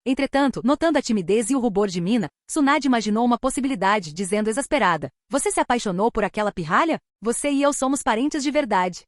Entretanto, notando a timidez e o rubor de Mina, Tsunade imaginou uma possibilidade, dizendo exasperada: "Você se apaixonou por aquela pirralha? Você e eu somos parentes de verdade."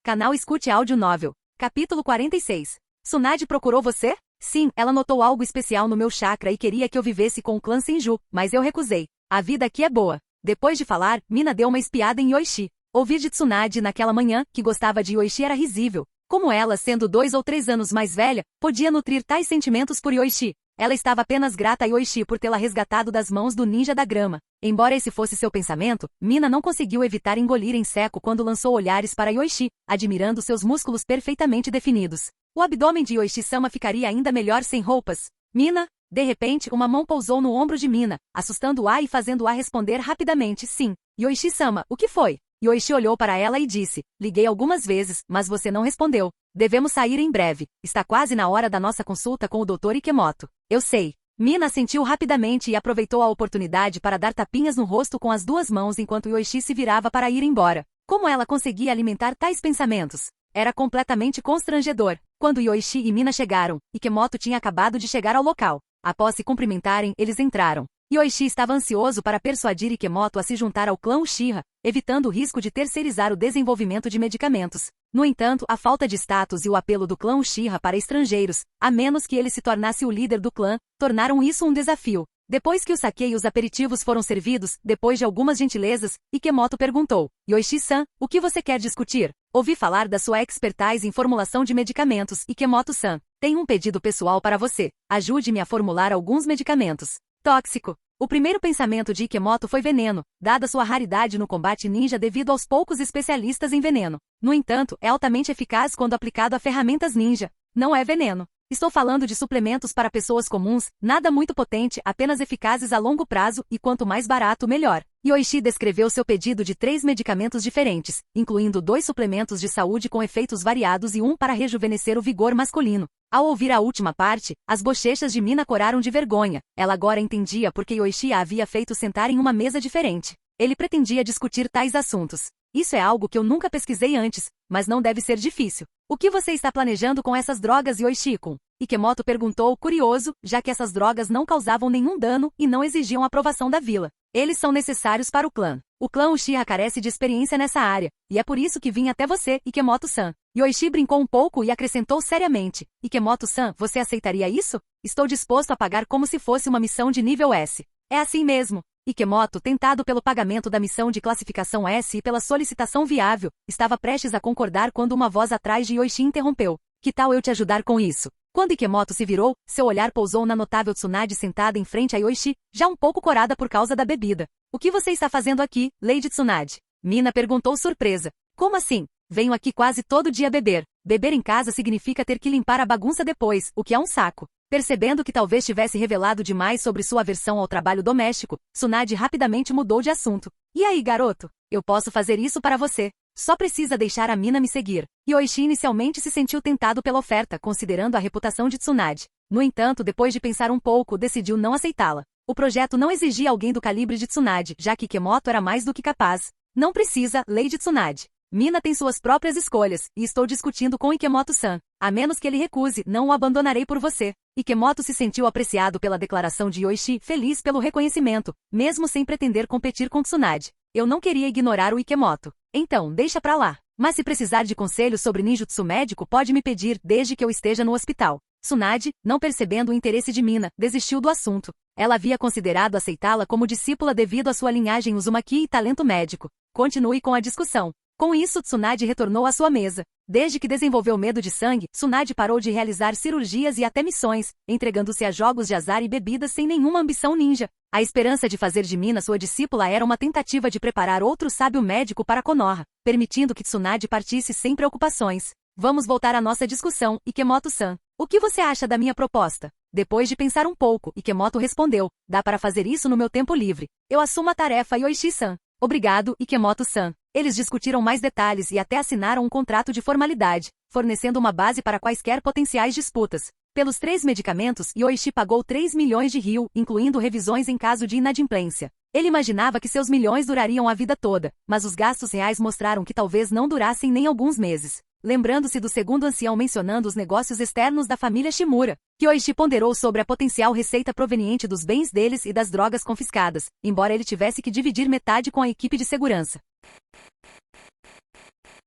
Canal Escute Áudio Novel. Capítulo 46. Tsunade procurou você? Sim, ela notou algo especial no meu chakra e queria que eu vivesse com o clã Senju, mas eu recusei. A vida aqui é boa. Depois de falar, Mina deu uma espiada em Yoichi. Ouvir de Tsunade naquela manhã que gostava de Yoichi era risível. Como ela, sendo 2 ou 3 anos mais velha, podia nutrir tais sentimentos por Yoichi? Ela estava apenas grata a Yoichi por tê-la resgatado das mãos do ninja da grama. Embora esse fosse seu pensamento, Mina não conseguiu evitar engolir em seco quando lançou olhares para Yoichi, admirando seus músculos perfeitamente definidos. O abdômen de Yoichi-sama ficaria ainda melhor sem roupas. Mina? De repente, uma mão pousou no ombro de Mina, assustando-a e fazendo-a responder rapidamente: sim. Yoichi-sama, o que foi? Yoichi olhou para ela e disse: "Liguei algumas vezes, mas você não respondeu. Devemos sair em breve. Está quase na hora da nossa consulta com o Dr. Ikemoto." Eu sei. Mina assentiu rapidamente e aproveitou a oportunidade para dar tapinhas no rosto com as 2 mãos enquanto Yoichi se virava para ir embora. Como ela conseguia alimentar tais pensamentos? Era completamente constrangedor. Quando Yoichi e Mina chegaram, Ikemoto tinha acabado de chegar ao local. Após se cumprimentarem, eles entraram. Yoichi estava ansioso para persuadir Ikemoto a se juntar ao clã Uchiha, evitando o risco de terceirizar o desenvolvimento de medicamentos. No entanto, a falta de status e o apelo do clã Uchiha para estrangeiros, a menos que ele se tornasse o líder do clã, tornaram isso um desafio. Depois que o sake e os aperitivos foram servidos, depois de algumas gentilezas, Ikemoto perguntou: "Yoichi-san, o que você quer discutir? Ouvi falar da sua expertise em formulação de medicamentos, Ikemoto-san. Tenho um pedido pessoal para você. Ajude-me a formular alguns medicamentos." Tóxico. O primeiro pensamento de Ikemoto foi veneno, dada sua raridade no combate ninja devido aos poucos especialistas em veneno. No entanto, é altamente eficaz quando aplicado a ferramentas ninja. Não é veneno. Estou falando de suplementos para pessoas comuns, nada muito potente, apenas eficazes a longo prazo, e quanto mais barato, melhor. Yoichi descreveu seu pedido de 3 medicamentos diferentes, incluindo 2 suplementos de saúde com efeitos variados e um para rejuvenescer o vigor masculino. Ao ouvir a última parte, as bochechas de Mina coraram de vergonha. Ela agora entendia por que Yoichi a havia feito sentar em uma mesa diferente. Ele pretendia discutir tais assuntos. Isso é algo que eu nunca pesquisei antes, mas não deve ser difícil. O que você está planejando com essas drogas, Yoichi-kun? Ikemoto perguntou, curioso, já que essas drogas não causavam nenhum dano e não exigiam aprovação da vila. Eles são necessários para o clã. O clã Uchiha carece de experiência nessa área, e é por isso que vim até você, Ikemoto-san. Yoichi brincou um pouco e acrescentou seriamente: "Ikemoto-san, você aceitaria isso? Estou disposto a pagar como se fosse uma missão de nível S." É assim mesmo. Ikemoto, tentado pelo pagamento da missão de classificação S e pela solicitação viável, estava prestes a concordar quando uma voz atrás de Yoichi interrompeu: "Que tal eu te ajudar com isso?" Quando Ikemoto se virou, seu olhar pousou na notável Tsunade sentada em frente a Yoichi, já um pouco corada por causa da bebida. "O que você está fazendo aqui, Lady Tsunade?" Mina perguntou surpresa. "Como assim? Venho aqui quase todo dia beber. Beber em casa significa ter que limpar a bagunça depois, o que é um saco." Percebendo que talvez tivesse revelado demais sobre sua aversão ao trabalho doméstico, Tsunade rapidamente mudou de assunto. "E aí, garoto? Eu posso fazer isso para você. Só precisa deixar a Mina me seguir." Yoichi inicialmente se sentiu tentado pela oferta, considerando a reputação de Tsunade. No entanto, depois de pensar um pouco, decidiu não aceitá-la. O projeto não exigia alguém do calibre de Tsunade, já que Ikemoto era mais do que capaz. "Não precisa, Lady Tsunade. Mina tem suas próprias escolhas, e estou discutindo com Ikemoto-san. A menos que ele recuse, não o abandonarei por você." Ikemoto se sentiu apreciado pela declaração de Yoichi, feliz pelo reconhecimento, mesmo sem pretender competir com Tsunade. Eu não queria ignorar o Ikemoto. Então, deixa pra lá. Mas se precisar de conselhos sobre ninjutsu médico, pode me pedir, desde que eu esteja no hospital. Tsunade, não percebendo o interesse de Mina, desistiu do assunto. Ela havia considerado aceitá-la como discípula devido à sua linhagem Uzumaki e talento médico. Continue com a discussão. Com isso, Tsunade retornou à sua mesa. Desde que desenvolveu medo de sangue, Tsunade parou de realizar cirurgias e até missões, entregando-se a jogos de azar e bebidas sem nenhuma ambição ninja. A esperança de fazer de Mina sua discípula era uma tentativa de preparar outro sábio médico para Konoha, permitindo que Tsunade partisse sem preocupações. Vamos voltar à nossa discussão, Ikemoto-san. O que você acha da minha proposta? Depois de pensar um pouco, Ikemoto respondeu, dá para fazer isso no meu tempo livre. Eu assumo a tarefa, Yoichi-san. Obrigado, Ikemoto-san. Eles discutiram mais detalhes e até assinaram um contrato de formalidade, fornecendo uma base para quaisquer potenciais disputas. Pelos 3 medicamentos, Yoichi pagou 3 milhões de ryu, incluindo revisões em caso de inadimplência. Ele imaginava que seus milhões durariam a vida toda, mas os gastos reais mostraram que talvez não durassem nem alguns meses. Lembrando-se do segundo ancião mencionando os negócios externos da família Shimura, Kyoichi ponderou sobre a potencial receita proveniente dos bens deles e das drogas confiscadas, embora ele tivesse que dividir metade com a equipe de segurança.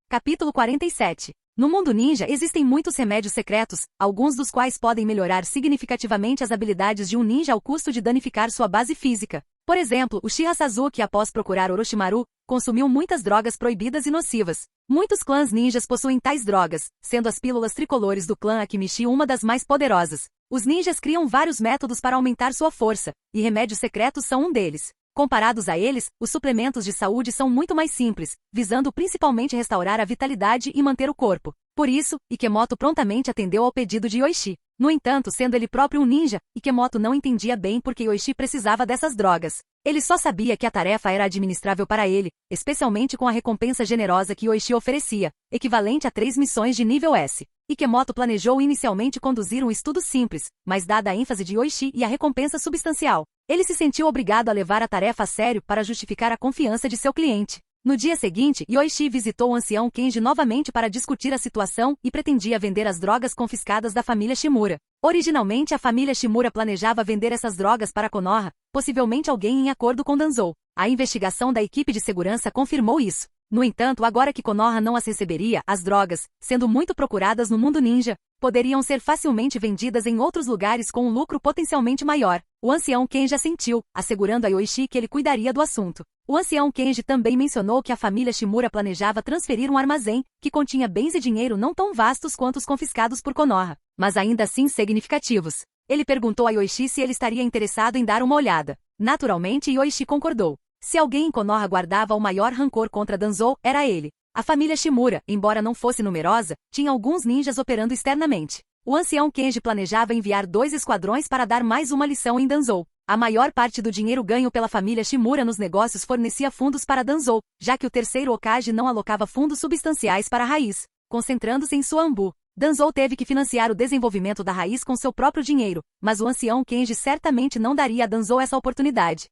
Capítulo 47. No mundo ninja existem muitos remédios secretos, alguns dos quais podem melhorar significativamente as habilidades de um ninja ao custo de danificar sua base física. Por exemplo, Uchiha Sasuke, após procurar Orochimaru, consumiu muitas drogas proibidas e nocivas. Muitos clãs ninjas possuem tais drogas, sendo as pílulas tricolores do clã Akimishi uma das mais poderosas. Os ninjas criam vários métodos para aumentar sua força, e remédios secretos são um deles. Comparados a eles, os suplementos de saúde são muito mais simples, visando principalmente restaurar a vitalidade e manter o corpo. Por isso, Ikemoto prontamente atendeu ao pedido de Yoichi. No entanto, sendo ele próprio um ninja, Ikemoto não entendia bem por que Yoichi precisava dessas drogas. Ele só sabia que a tarefa era administrável para ele, especialmente com a recompensa generosa que Yoichi oferecia, equivalente a 3 missões de nível S. Ikemoto planejou inicialmente conduzir um estudo simples, mas dada a ênfase de Yoichi e a recompensa substancial, ele se sentiu obrigado a levar a tarefa a sério para justificar a confiança de seu cliente. No dia seguinte, Yoichi visitou o ancião Kenji novamente para discutir a situação e pretendia vender as drogas confiscadas da família Shimura. Originalmente, a família Shimura planejava vender essas drogas para Konoha, possivelmente alguém em acordo com Danzou. A investigação da equipe de segurança confirmou isso. No entanto, agora que Konoha não as receberia, as drogas, sendo muito procuradas no mundo ninja, poderiam ser facilmente vendidas em outros lugares com um lucro potencialmente maior. O ancião Kenji assentiu, assegurando a Yoichi que ele cuidaria do assunto. O ancião Kenji também mencionou que a família Shimura planejava transferir um armazém, que continha bens e dinheiro não tão vastos quanto os confiscados por Konoha, mas ainda assim significativos. Ele perguntou a Yoichi se ele estaria interessado em dar uma olhada. Naturalmente, Yoichi concordou. Se alguém em Konoha guardava o maior rancor contra Danzou, era ele. A família Shimura, embora não fosse numerosa, tinha alguns ninjas operando externamente. O ancião Kenji planejava enviar 2 esquadrões para dar mais uma lição em Danzou. A maior parte do dinheiro ganho pela família Shimura nos negócios fornecia fundos para Danzou, já que o terceiro Hokage não alocava fundos substanciais para a raiz, concentrando-se em sua Anbu. Danzou teve que financiar o desenvolvimento da raiz com seu próprio dinheiro, mas o ancião Kenji certamente não daria a Danzou essa oportunidade.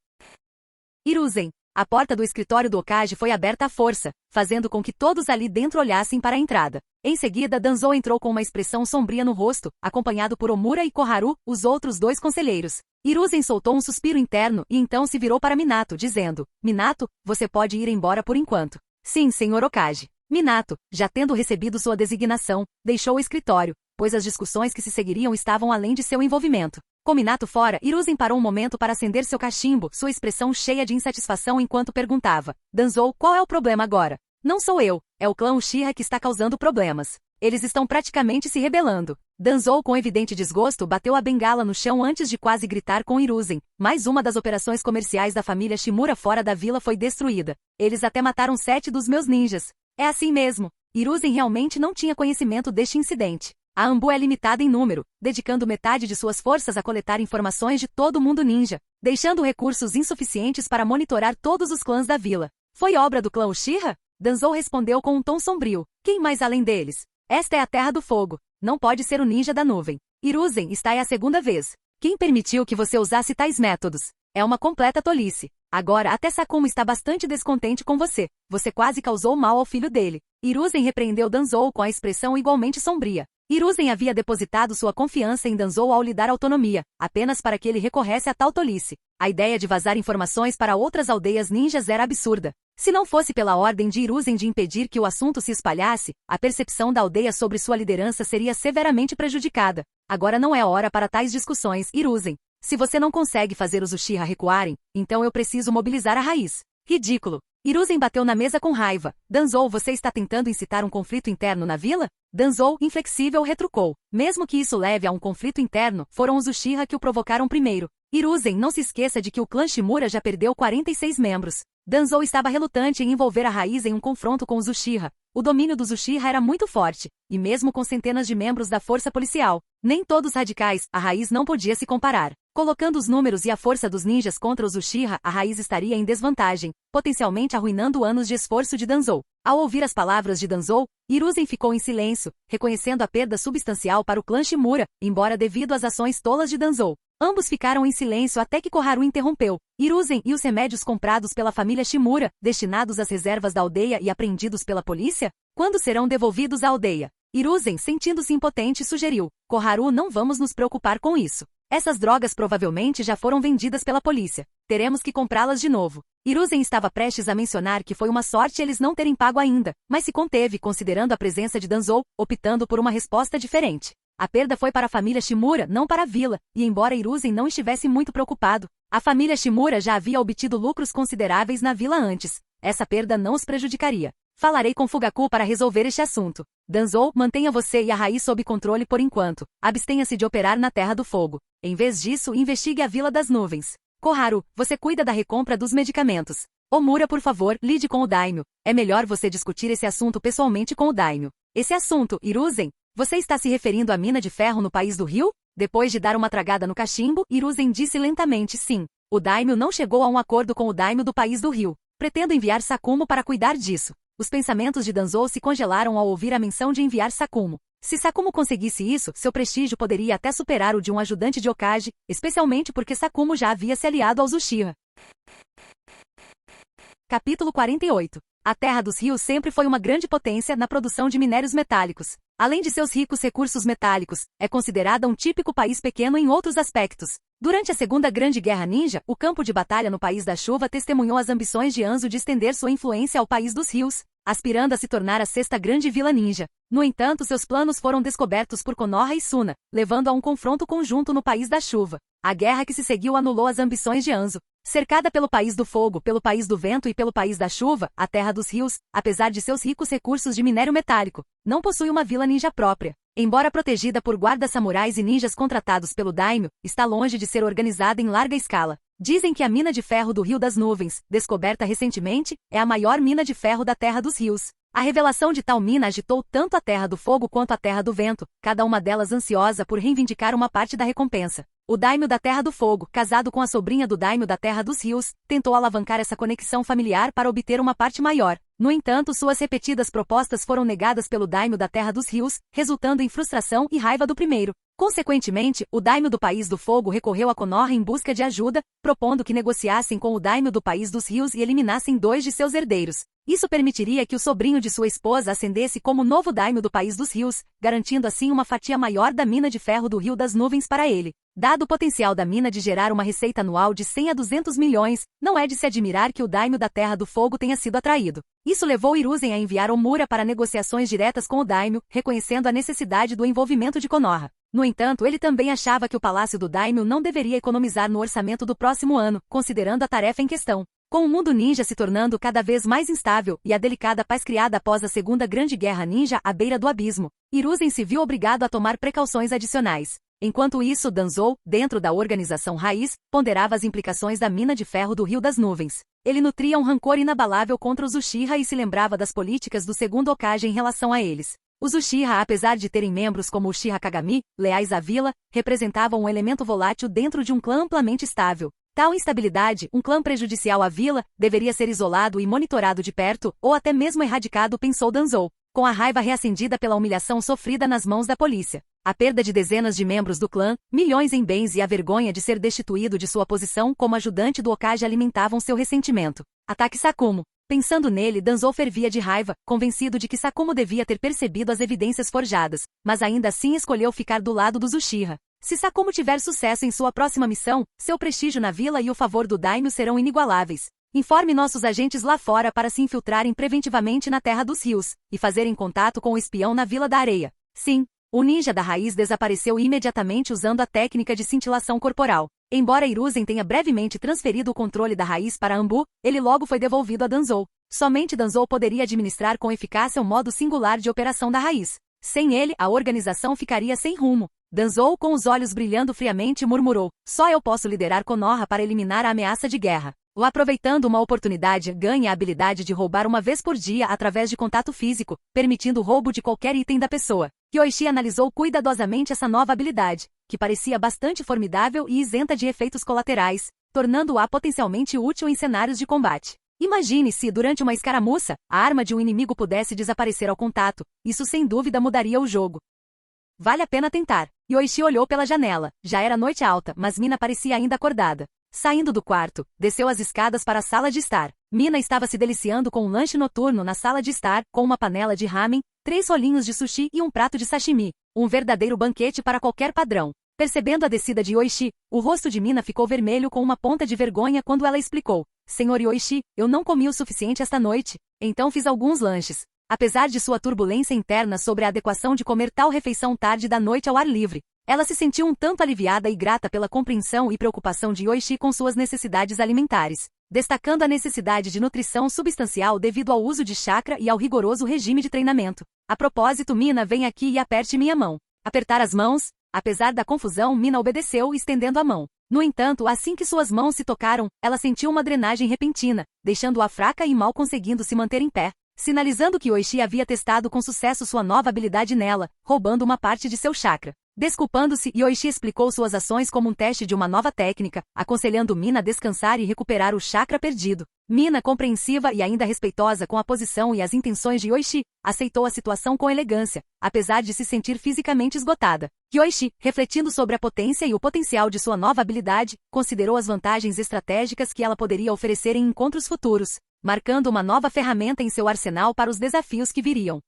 Hiruzen. A porta do escritório do Hokage foi aberta à força, fazendo com que todos ali dentro olhassem para a entrada. Em seguida, Danzou entrou com uma expressão sombria no rosto, acompanhado por Omura e Koharu, os outros 2 conselheiros. Hiruzen soltou um suspiro interno e então se virou para Minato, dizendo, Minato, você pode ir embora por enquanto. Sim, senhor Hokage. Minato, já tendo recebido sua designação, deixou o escritório, pois as discussões que se seguiriam estavam além de seu envolvimento. Com Minato fora, Hiruzen parou um momento para acender seu cachimbo, sua expressão cheia de insatisfação enquanto perguntava, Danzou, qual é o problema agora? Não sou eu, é o clã Uchiha que está causando problemas. Eles estão praticamente se rebelando. Danzou com evidente desgosto bateu a bengala no chão antes de quase gritar com Hiruzen. Mais uma das operações comerciais da família Shimura fora da vila foi destruída. Eles até mataram 7 dos meus ninjas. É assim mesmo. Hiruzen realmente não tinha conhecimento deste incidente. A Anbu é limitada em número, dedicando metade de suas forças a coletar informações de todo o mundo ninja, deixando recursos insuficientes para monitorar todos os clãs da vila. Foi obra do clã Uchiha? Danzou respondeu com um tom sombrio. Quem mais além deles? Esta é a Terra do Fogo. Não pode ser o ninja da nuvem. Hiruzen, está aí a segunda vez. Quem permitiu que você usasse tais métodos? É uma completa tolice. Agora até Sakuma está bastante descontente com você. Você quase causou mal ao filho dele. Hiruzen repreendeu Danzou com a expressão igualmente sombria. Hiruzen havia depositado sua confiança em Danzou ao lhe dar autonomia, apenas para que ele recorresse a tal tolice. A ideia de vazar informações para outras aldeias ninjas era absurda. Se não fosse pela ordem de Hiruzen de impedir que o assunto se espalhasse, a percepção da aldeia sobre sua liderança seria severamente prejudicada. Agora não é hora para tais discussões, Hiruzen. Se você não consegue fazer os Uchiha recuarem, então eu preciso mobilizar a raiz. Ridículo. Hiruzen bateu na mesa com raiva. Danzou, você está tentando incitar um conflito interno na vila? Danzou, inflexível, retrucou. Mesmo que isso leve a um conflito interno, foram os Uchiha que o provocaram primeiro. Hiruzen, não se esqueça de que o clã Shimura já perdeu 46 membros. Danzou estava relutante em envolver a raiz em um confronto com os Uchiha. O domínio dos Uchiha era muito forte, e mesmo com centenas de membros da força policial, nem todos radicais, a raiz não podia se comparar. Colocando os números e a força dos ninjas contra os Uchiha, a raiz estaria em desvantagem, potencialmente arruinando anos de esforço de Danzou. Ao ouvir as palavras de Danzou, Hiruzen ficou em silêncio, reconhecendo a perda substancial para o clã Shimura, embora devido às ações tolas de Danzou. Ambos ficaram em silêncio até que Koharu interrompeu. Hiruzen, e os remédios comprados pela família Shimura, destinados às reservas da aldeia e apreendidos pela polícia? Quando serão devolvidos à aldeia? Hiruzen, sentindo-se impotente, sugeriu. Koharu, não vamos nos preocupar com isso. Essas drogas provavelmente já foram vendidas pela polícia. Teremos que comprá-las de novo. Hiruzen estava prestes a mencionar que foi uma sorte eles não terem pago ainda, mas se conteve considerando a presença de Danzou, optando por uma resposta diferente. A perda foi para a família Shimura, não para a vila, e embora Hiruzen não estivesse muito preocupado, a família Shimura já havia obtido lucros consideráveis na vila antes. Essa perda não os prejudicaria. Falarei com Fugaku para resolver este assunto. Danzou, mantenha você e a raiz sob controle por enquanto. Abstenha-se de operar na Terra do Fogo. Em vez disso, investigue a Vila das Nuvens. Koharu, você cuida da recompra dos medicamentos. Omura, por favor, lide com o daimyo. É melhor você discutir esse assunto pessoalmente com o daimyo. Esse assunto, Hiruzen? Você está se referindo à mina de ferro no país do rio? Depois de dar uma tragada no cachimbo, Hiruzen disse lentamente sim. O daimyo não chegou a um acordo com o daimyo do país do rio. Pretendo enviar Sakumo para cuidar disso. Os pensamentos de Danzou se congelaram ao ouvir a menção de enviar Sakumo. Se Sakumo conseguisse isso, seu prestígio poderia até superar o de um ajudante de Hokage, especialmente porque Sakumo já havia se aliado aos Uchiha. Capítulo 48. A Terra dos Rios sempre foi uma grande potência na produção de minérios metálicos. Além de seus ricos recursos metálicos, é considerada um típico país pequeno em outros aspectos. Durante a Segunda Grande Guerra Ninja, o campo de batalha no País da Chuva testemunhou as ambições de Anzo de estender sua influência ao País dos Rios, aspirando a se tornar a sexta grande vila ninja. No entanto, seus planos foram descobertos por Konoha e Suna, levando a um confronto conjunto no País da Chuva. A guerra que se seguiu anulou as ambições de Anzo. Cercada pelo País do Fogo, pelo País do Vento e pelo País da Chuva, a Terra dos Rios, apesar de seus ricos recursos de minério metálico, não possui uma vila ninja própria. Embora protegida por guardas samurais e ninjas contratados pelo daimyo, está longe de ser organizada em larga escala. Dizem que a mina de ferro do Rio das Nuvens, descoberta recentemente, é a maior mina de ferro da Terra dos Rios. A revelação de tal mina agitou tanto a Terra do Fogo quanto a Terra do Vento, cada uma delas ansiosa por reivindicar uma parte da recompensa. O daimyo da Terra do Fogo, casado com a sobrinha do daimyo da Terra dos Rios, tentou alavancar essa conexão familiar para obter uma parte maior. No entanto, suas repetidas propostas foram negadas pelo daimyo da Terra dos Rios, resultando em frustração e raiva do primeiro. Consequentemente, o daimyo do País do Fogo recorreu a Konoha em busca de ajuda, propondo que negociassem com o daimyo do País dos Rios e eliminassem 2 de seus herdeiros. Isso permitiria que o sobrinho de sua esposa ascendesse como novo daimyo do País dos Rios, garantindo assim uma fatia maior da mina de ferro do Rio das Nuvens para ele. Dado o potencial da mina de gerar uma receita anual de 100 a 200 milhões, não é de se admirar que o daimyo da Terra do Fogo tenha sido atraído. Isso levou Hiruzen a enviar Omura para negociações diretas com o daimyo, reconhecendo a necessidade do envolvimento de Konoha. No entanto, ele também achava que o palácio do daimyo não deveria economizar no orçamento do próximo ano, considerando a tarefa em questão. Com o mundo ninja se tornando cada vez mais instável e a delicada paz criada após a Segunda Grande Guerra Ninja à beira do abismo, Hiruzen se viu obrigado a tomar precauções adicionais. Enquanto isso, Danzou, dentro da organização raiz, ponderava as implicações da mina de ferro do Rio das Nuvens. Ele nutria um rancor inabalável contra os Uchiha e se lembrava das políticas do segundo Hokage em relação a eles. Os Uchiha, apesar de terem membros como Uchiha Kagami, leais à vila, representavam um elemento volátil dentro de um clã amplamente estável. Tal instabilidade, um clã prejudicial à vila, deveria ser isolado e monitorado de perto, ou até mesmo erradicado, pensou Danzou, com a raiva reacendida pela humilhação sofrida nas mãos da polícia. A perda de dezenas de membros do clã, milhões em bens e a vergonha de ser destituído de sua posição como ajudante do Hokage alimentavam seu ressentimento. Ataque Sakumo. Pensando nele, Danzou fervia de raiva, convencido de que Sakumo devia ter percebido as evidências forjadas, mas ainda assim escolheu ficar do lado dos Uchiha. Se Sakumo tiver sucesso em sua próxima missão, seu prestígio na vila e o favor do daimyo serão inigualáveis. Informe nossos agentes lá fora para se infiltrarem preventivamente na Terra dos Rios, e fazerem contato com o espião na Vila da Areia. Sim, o ninja da raiz desapareceu imediatamente usando a técnica de cintilação corporal. Embora Hiruzen tenha brevemente transferido o controle da raiz para Anbu, ele logo foi devolvido a Danzou. Somente Danzou poderia administrar com eficácia o modo singular de operação da raiz. Sem ele, a organização ficaria sem rumo. Danzou, com os olhos brilhando friamente, murmurou: só eu posso liderar Konoha para eliminar a ameaça de guerra. O aproveitando uma oportunidade, ganha a habilidade de roubar uma vez por dia através de contato físico, permitindo o roubo de qualquer item da pessoa. Kyoichi analisou cuidadosamente essa nova habilidade, que parecia bastante formidável e isenta de efeitos colaterais, tornando-a potencialmente útil em cenários de combate. Imagine se, durante uma escaramuça, a arma de um inimigo pudesse desaparecer ao contato. Isso sem dúvida mudaria o jogo. Vale a pena tentar. Yoichi olhou pela janela. Já era noite alta, mas Mina parecia ainda acordada. Saindo do quarto, desceu as escadas para a sala de estar. Mina estava se deliciando com um lanche noturno na sala de estar, com uma panela de ramen, 3 rolinhos de sushi e um prato de sashimi. Um verdadeiro banquete para qualquer padrão. Percebendo a descida de Yoichi, o rosto de Mina ficou vermelho com uma ponta de vergonha quando ela explicou: Senhor Yoichi, eu não comi o suficiente esta noite, então fiz alguns lanches. Apesar de sua turbulência interna sobre a adequação de comer tal refeição tarde da noite ao ar livre, ela se sentiu um tanto aliviada e grata pela compreensão e preocupação de Yoichi com suas necessidades alimentares, destacando a necessidade de nutrição substancial devido ao uso de chakra e ao rigoroso regime de treinamento. A propósito, Mina, vem aqui e aperte minha mão. Apertar as mãos? Apesar da confusão, Mina obedeceu, estendendo a mão. No entanto, assim que suas mãos se tocaram, ela sentiu uma drenagem repentina, deixando-a fraca e mal conseguindo se manter em pé, sinalizando que Yoichi havia testado com sucesso sua nova habilidade nela, roubando uma parte de seu chakra. Desculpando-se, Yoichi explicou suas ações como um teste de uma nova técnica, aconselhando Mina a descansar e recuperar o chakra perdido. Mina, compreensiva e ainda respeitosa com a posição e as intenções de Yoichi, aceitou a situação com elegância, apesar de se sentir fisicamente esgotada. Yoichi, refletindo sobre a potência e o potencial de sua nova habilidade, considerou as vantagens estratégicas que ela poderia oferecer em encontros futuros, marcando uma nova ferramenta em seu arsenal para os desafios que viriam.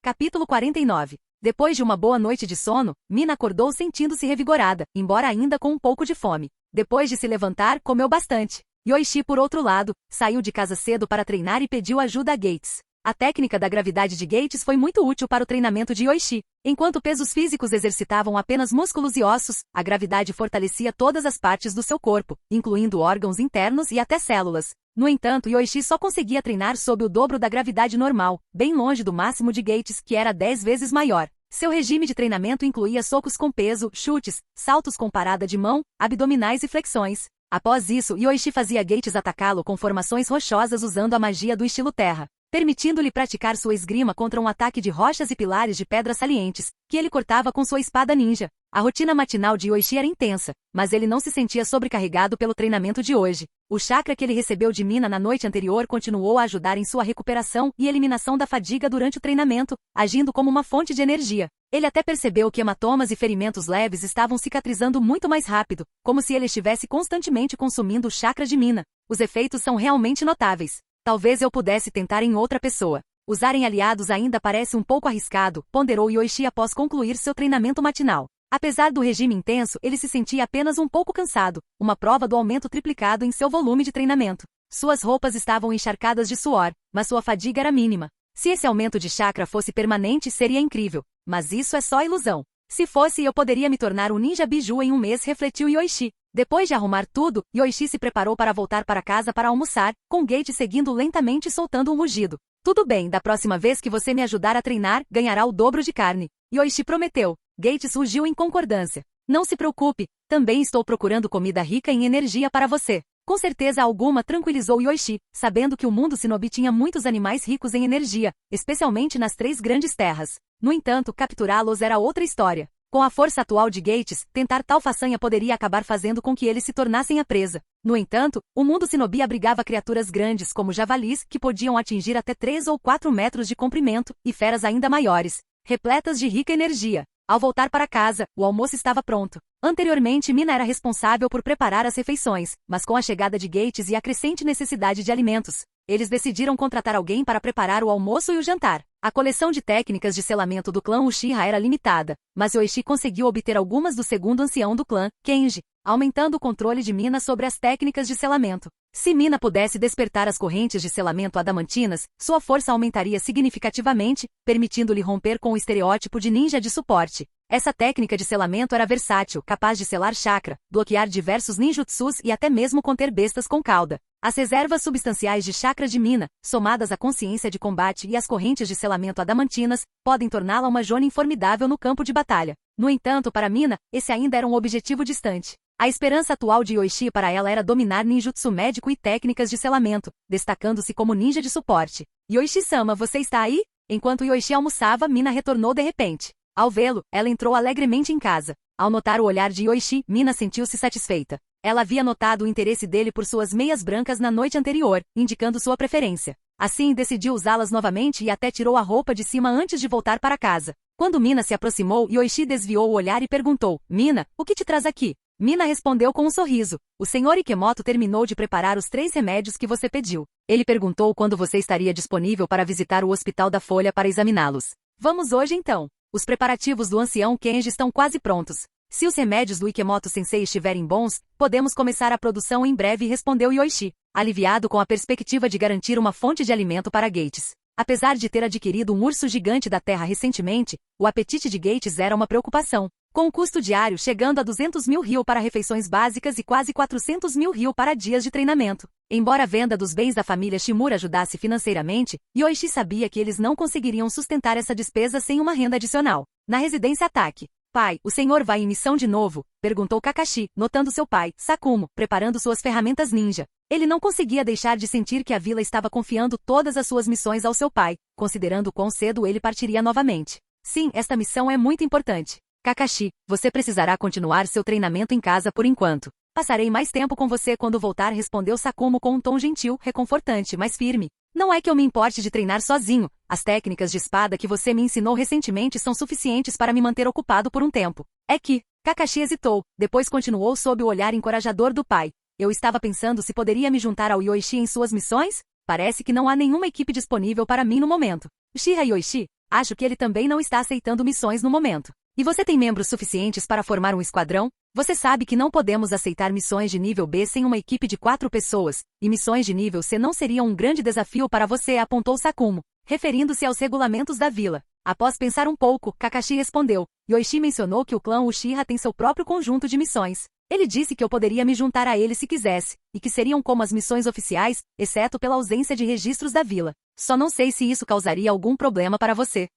Capítulo 49. Depois de uma boa noite de sono, Mina acordou sentindo-se revigorada, embora ainda com um pouco de fome. Depois de se levantar, comeu bastante. Yoichi, por outro lado, saiu de casa cedo para treinar e pediu ajuda a Gates. A técnica da gravidade de Gates foi muito útil para o treinamento de Yoichi. Enquanto pesos físicos exercitavam apenas músculos e ossos, a gravidade fortalecia todas as partes do seu corpo, incluindo órgãos internos e até células. No entanto, Yoichi só conseguia treinar sob o dobro da gravidade normal, bem longe do máximo de Gates, que era 10 vezes maior. Seu regime de treinamento incluía socos com peso, chutes, saltos com parada de mão, abdominais e flexões. Após isso, Yoichi fazia Gates atacá-lo com formações rochosas usando a magia do estilo terra, permitindo-lhe praticar sua esgrima contra um ataque de rochas e pilares de pedras salientes, que ele cortava com sua espada ninja. A rotina matinal de Yoichi era intensa, mas ele não se sentia sobrecarregado pelo treinamento de hoje. O chakra que ele recebeu de Mina na noite anterior continuou a ajudar em sua recuperação e eliminação da fadiga durante o treinamento, agindo como uma fonte de energia. Ele até percebeu que hematomas e ferimentos leves estavam cicatrizando muito mais rápido, como se ele estivesse constantemente consumindo o chakra de Mina. Os efeitos são realmente notáveis. Talvez eu pudesse tentar em outra pessoa. Usar em aliados ainda parece um pouco arriscado, ponderou Yoichi após concluir seu treinamento matinal. Apesar do regime intenso, ele se sentia apenas um pouco cansado, uma prova do aumento triplicado em seu volume de treinamento. Suas roupas estavam encharcadas de suor, mas sua fadiga era mínima. Se esse aumento de chakra fosse permanente, seria incrível. Mas isso é só ilusão. Se fosse, eu poderia me tornar um ninja biju em um mês, refletiu Yoichi. Depois de arrumar tudo, Yoichi se preparou para voltar para casa para almoçar, com Gate seguindo lentamente e soltando um rugido. Tudo bem, da próxima vez que você me ajudar a treinar, ganhará o dobro de carne. Yoichi prometeu. Gates rugiu em concordância. Não se preocupe, também estou procurando comida rica em energia para você. Com certeza alguma, tranquilizou Yoichi, sabendo que o mundo Shinobi tinha muitos animais ricos em energia, especialmente nas 3 grandes terras. No entanto, capturá-los era outra história. Com a força atual de Gates, tentar tal façanha poderia acabar fazendo com que eles se tornassem a presa. No entanto, o mundo Shinobi abrigava criaturas grandes como javalis que podiam atingir até 3 ou 4 metros de comprimento, e feras ainda maiores, repletas de rica energia. Ao voltar para casa, o almoço estava pronto. Anteriormente, Mina era responsável por preparar as refeições, mas com a chegada de Gates e a crescente necessidade de alimentos, eles decidiram contratar alguém para preparar o almoço e o jantar. A coleção de técnicas de selamento do clã Uchiha era limitada, mas Yoichi conseguiu obter algumas do segundo ancião do clã, Kenji, aumentando o controle de Mina sobre as técnicas de selamento. Se Mina pudesse despertar as correntes de selamento adamantinas, sua força aumentaria significativamente, permitindo-lhe romper com o estereótipo de ninja de suporte. Essa técnica de selamento era versátil, capaz de selar chakra, bloquear diversos ninjutsus e até mesmo conter bestas com cauda. As reservas substanciais de chakra de Mina, somadas à consciência de combate e às correntes de selamento adamantinas, podem torná-la uma jonin formidável no campo de batalha. No entanto, para Mina, esse ainda era um objetivo distante. A esperança atual de Yoichi para ela era dominar ninjutsu médico e técnicas de selamento, destacando-se como ninja de suporte. Yoichi-sama, você está aí? Enquanto Yoichi almoçava, Mina retornou de repente. Ao vê-lo, ela entrou alegremente em casa. Ao notar o olhar de Yoichi, Mina sentiu-se satisfeita. Ela havia notado o interesse dele por suas meias brancas na noite anterior, indicando sua preferência. Assim, decidiu usá-las novamente e até tirou a roupa de cima antes de voltar para casa. Quando Mina se aproximou, Yoichi desviou o olhar e perguntou: Mina, o que te traz aqui? Mina respondeu com um sorriso: o Sr. Ikemoto terminou de preparar os 3 remédios que você pediu. Ele perguntou quando você estaria disponível para visitar o Hospital da Folha para examiná-los. Vamos hoje então. Os preparativos do ancião Kenji estão quase prontos. Se os remédios do Ikemoto-sensei estiverem bons, podemos começar a produção em breve, respondeu Yoichi, aliviado com a perspectiva de garantir uma fonte de alimento para Gates. Apesar de ter adquirido um urso gigante da terra recentemente, o apetite de Gates era uma preocupação. Com o custo diário chegando a 200 mil ryu para refeições básicas e quase 400 mil ryu para dias de treinamento. Embora a venda dos bens da família Shimura ajudasse financeiramente, Yoichi sabia que eles não conseguiriam sustentar essa despesa sem uma renda adicional. Na residência Ataque. Pai, o senhor vai em missão de novo? Perguntou Kakashi, notando seu pai, Sakumo, preparando suas ferramentas ninja. Ele não conseguia deixar de sentir que a vila estava confiando todas as suas missões ao seu pai, considerando quão cedo ele partiria novamente. Sim, esta missão é muito importante. Kakashi, você precisará continuar seu treinamento em casa por enquanto. Passarei mais tempo com você quando voltar, respondeu Sakumo com um tom gentil, reconfortante, mas firme. Não é que eu me importe de treinar sozinho. As técnicas de espada que você me ensinou recentemente são suficientes para me manter ocupado por um tempo. É que... Kakashi hesitou, depois continuou sob o olhar encorajador do pai. Eu estava pensando se poderia me juntar ao Yoichi em suas missões? Parece que não há nenhuma equipe disponível para mim no momento. Uchiha Yoichi? Acho que ele também não está aceitando missões no momento. E você tem membros suficientes para formar um esquadrão? Você sabe que não podemos aceitar missões de nível B sem uma equipe de 4 pessoas, e missões de nível C não seriam um grande desafio para você, apontou Sakumo, referindo-se aos regulamentos da vila. Após pensar um pouco, Kakashi respondeu. Yoichi mencionou que o clã Uchiha tem seu próprio conjunto de missões. Ele disse que eu poderia me juntar a ele se quisesse, e que seriam como as missões oficiais, exceto pela ausência de registros da vila. Só não sei se isso causaria algum problema para você.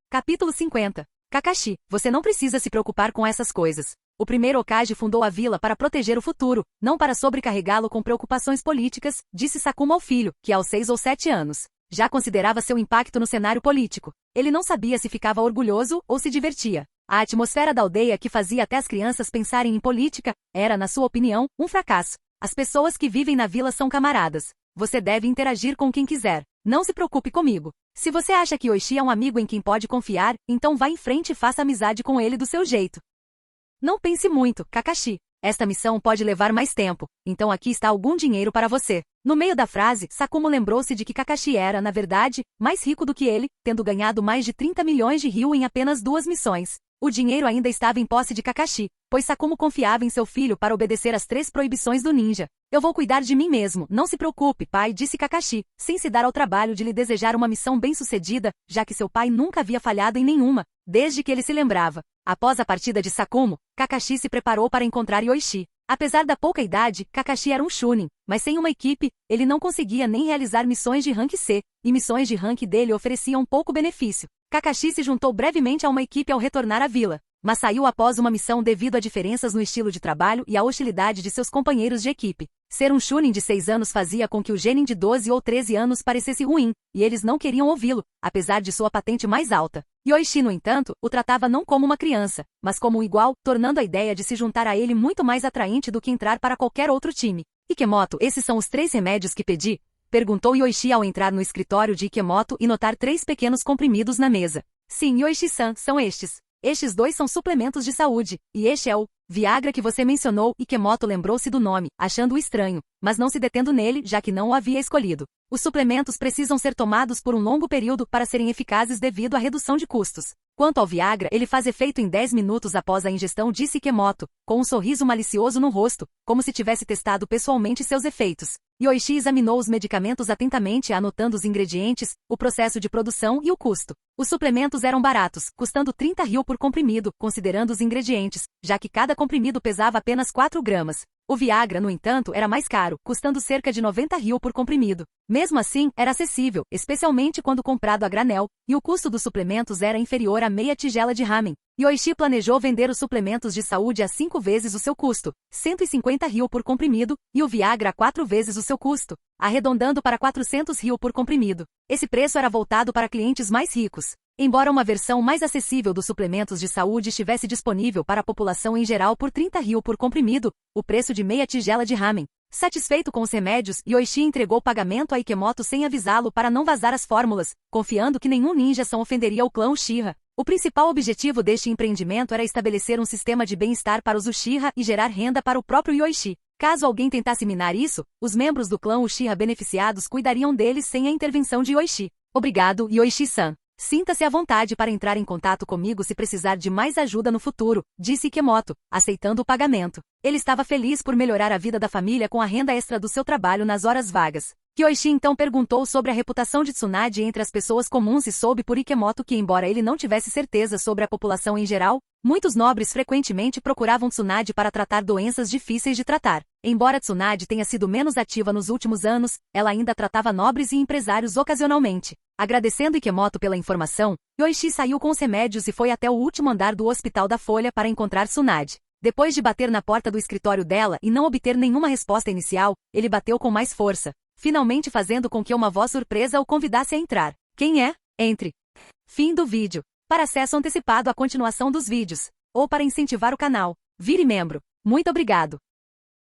Capítulo 50. Kakashi, você não precisa se preocupar com essas coisas. O primeiro Hokage fundou a vila para proteger o futuro, não para sobrecarregá-lo com preocupações políticas, disse Sakumo ao filho, que aos 6 ou 7 anos já considerava seu impacto no cenário político. Ele não sabia se ficava orgulhoso ou se divertia. A atmosfera da aldeia, que fazia até as crianças pensarem em política, era, na sua opinião, um fracasso. As pessoas que vivem na vila são camaradas. Você deve interagir com quem quiser. Não se preocupe comigo. Se você acha que Yoichi é um amigo em quem pode confiar, então vá em frente e faça amizade com ele do seu jeito. Não pense muito, Kakashi. Esta missão pode levar mais tempo, então aqui está algum dinheiro para você. No meio da frase, Sakumo lembrou-se de que Kakashi era, na verdade, mais rico do que ele, tendo ganhado mais de 30 milhões de ryu em apenas 2 missões. O dinheiro ainda estava em posse de Kakashi, pois Sakumo confiava em seu filho para obedecer às 3 proibições do ninja. Eu vou cuidar de mim mesmo, não se preocupe, pai, disse Kakashi, sem se dar ao trabalho de lhe desejar uma missão bem-sucedida, já que seu pai nunca havia falhado em nenhuma, desde que ele se lembrava. Após a partida de Sakumo, Kakashi se preparou para encontrar Yoichi. Apesar da pouca idade, Kakashi era um chunin, mas sem uma equipe, ele não conseguia nem realizar missões de rank C, e missões de rank D lhe ofereciam pouco benefício. Kakashi se juntou brevemente a uma equipe ao retornar à vila, mas saiu após uma missão devido a diferenças no estilo de trabalho e à hostilidade de seus companheiros de equipe. Ser um chunin de 6 anos fazia com que o genin de 12 ou 13 anos parecesse ruim, e eles não queriam ouvi-lo, apesar de sua patente mais alta. Yoichi, no entanto, o tratava não como uma criança, mas como um igual, tornando a ideia de se juntar a ele muito mais atraente do que entrar para qualquer outro time. Ikemoto, esses são os 3 remédios que pedi? Perguntou Yoichi ao entrar no escritório de Ikemoto e notar 3 pequenos comprimidos na mesa. Sim, Yoichi-san, são estes. Estes 2 são suplementos de saúde, e este é o Viagra que você mencionou. Ikemoto lembrou-se do nome, achando-o estranho, mas não se detendo nele, já que não o havia escolhido. Os suplementos precisam ser tomados por um longo período para serem eficazes devido à redução de custos. Quanto ao Viagra, ele faz efeito em 10 minutos após a ingestão, disse Ikemoto, com um sorriso malicioso no rosto, como se tivesse testado pessoalmente seus efeitos. Yoichi examinou os medicamentos atentamente, anotando os ingredientes, o processo de produção e o custo. Os suplementos eram baratos, custando 30 ryu por comprimido, considerando os ingredientes, já que cada comprimido pesava apenas 4 gramas. O Viagra, no entanto, era mais caro, custando cerca de 90 ryu por comprimido. Mesmo assim, era acessível, especialmente quando comprado a granel, e o custo dos suplementos era inferior a meia tigela de ramen. Yoichi planejou vender os suplementos de saúde a 5 vezes o seu custo, 150 ryu por comprimido, e o Viagra a 4 vezes o seu custo, arredondando para 400 ryu por comprimido. Esse preço era voltado para clientes mais ricos. Embora uma versão mais acessível dos suplementos de saúde estivesse disponível para a população em geral por 30 ryu por comprimido, o preço de meia tigela de ramen. Satisfeito com os remédios, Yoichi entregou o pagamento a Ikemoto sem avisá-lo para não vazar as fórmulas, confiando que nenhum ninja-san ofenderia o clã Uchiha. O principal objetivo deste empreendimento era estabelecer um sistema de bem-estar para os Uchiha e gerar renda para o próprio Yoichi. Caso alguém tentasse minar isso, os membros do clã Uchiha beneficiados cuidariam deles sem a intervenção de Yoichi. Obrigado, Yoichi-san. Sinta-se à vontade para entrar em contato comigo se precisar de mais ajuda no futuro, disse Ikemoto, aceitando o pagamento. Ele estava feliz por melhorar a vida da família com a renda extra do seu trabalho nas horas vagas. Yoichi então perguntou sobre a reputação de Tsunade entre as pessoas comuns e soube por Ikemoto que, embora ele não tivesse certeza sobre a população em geral, muitos nobres frequentemente procuravam Tsunade para tratar doenças difíceis de tratar. Embora Tsunade tenha sido menos ativa nos últimos anos, ela ainda tratava nobres e empresários ocasionalmente. Agradecendo Ikemoto pela informação, Yoichi saiu com os remédios e foi até o último andar do Hospital da Folha para encontrar Tsunade. Depois de bater na porta do escritório dela e não obter nenhuma resposta inicial, ele bateu com mais força, finalmente fazendo com que uma voz surpresa o convidasse a entrar. Quem é? Entre. Fim do vídeo. Para acesso antecipado à continuação dos vídeos, ou para incentivar o canal, vire membro. Muito obrigado.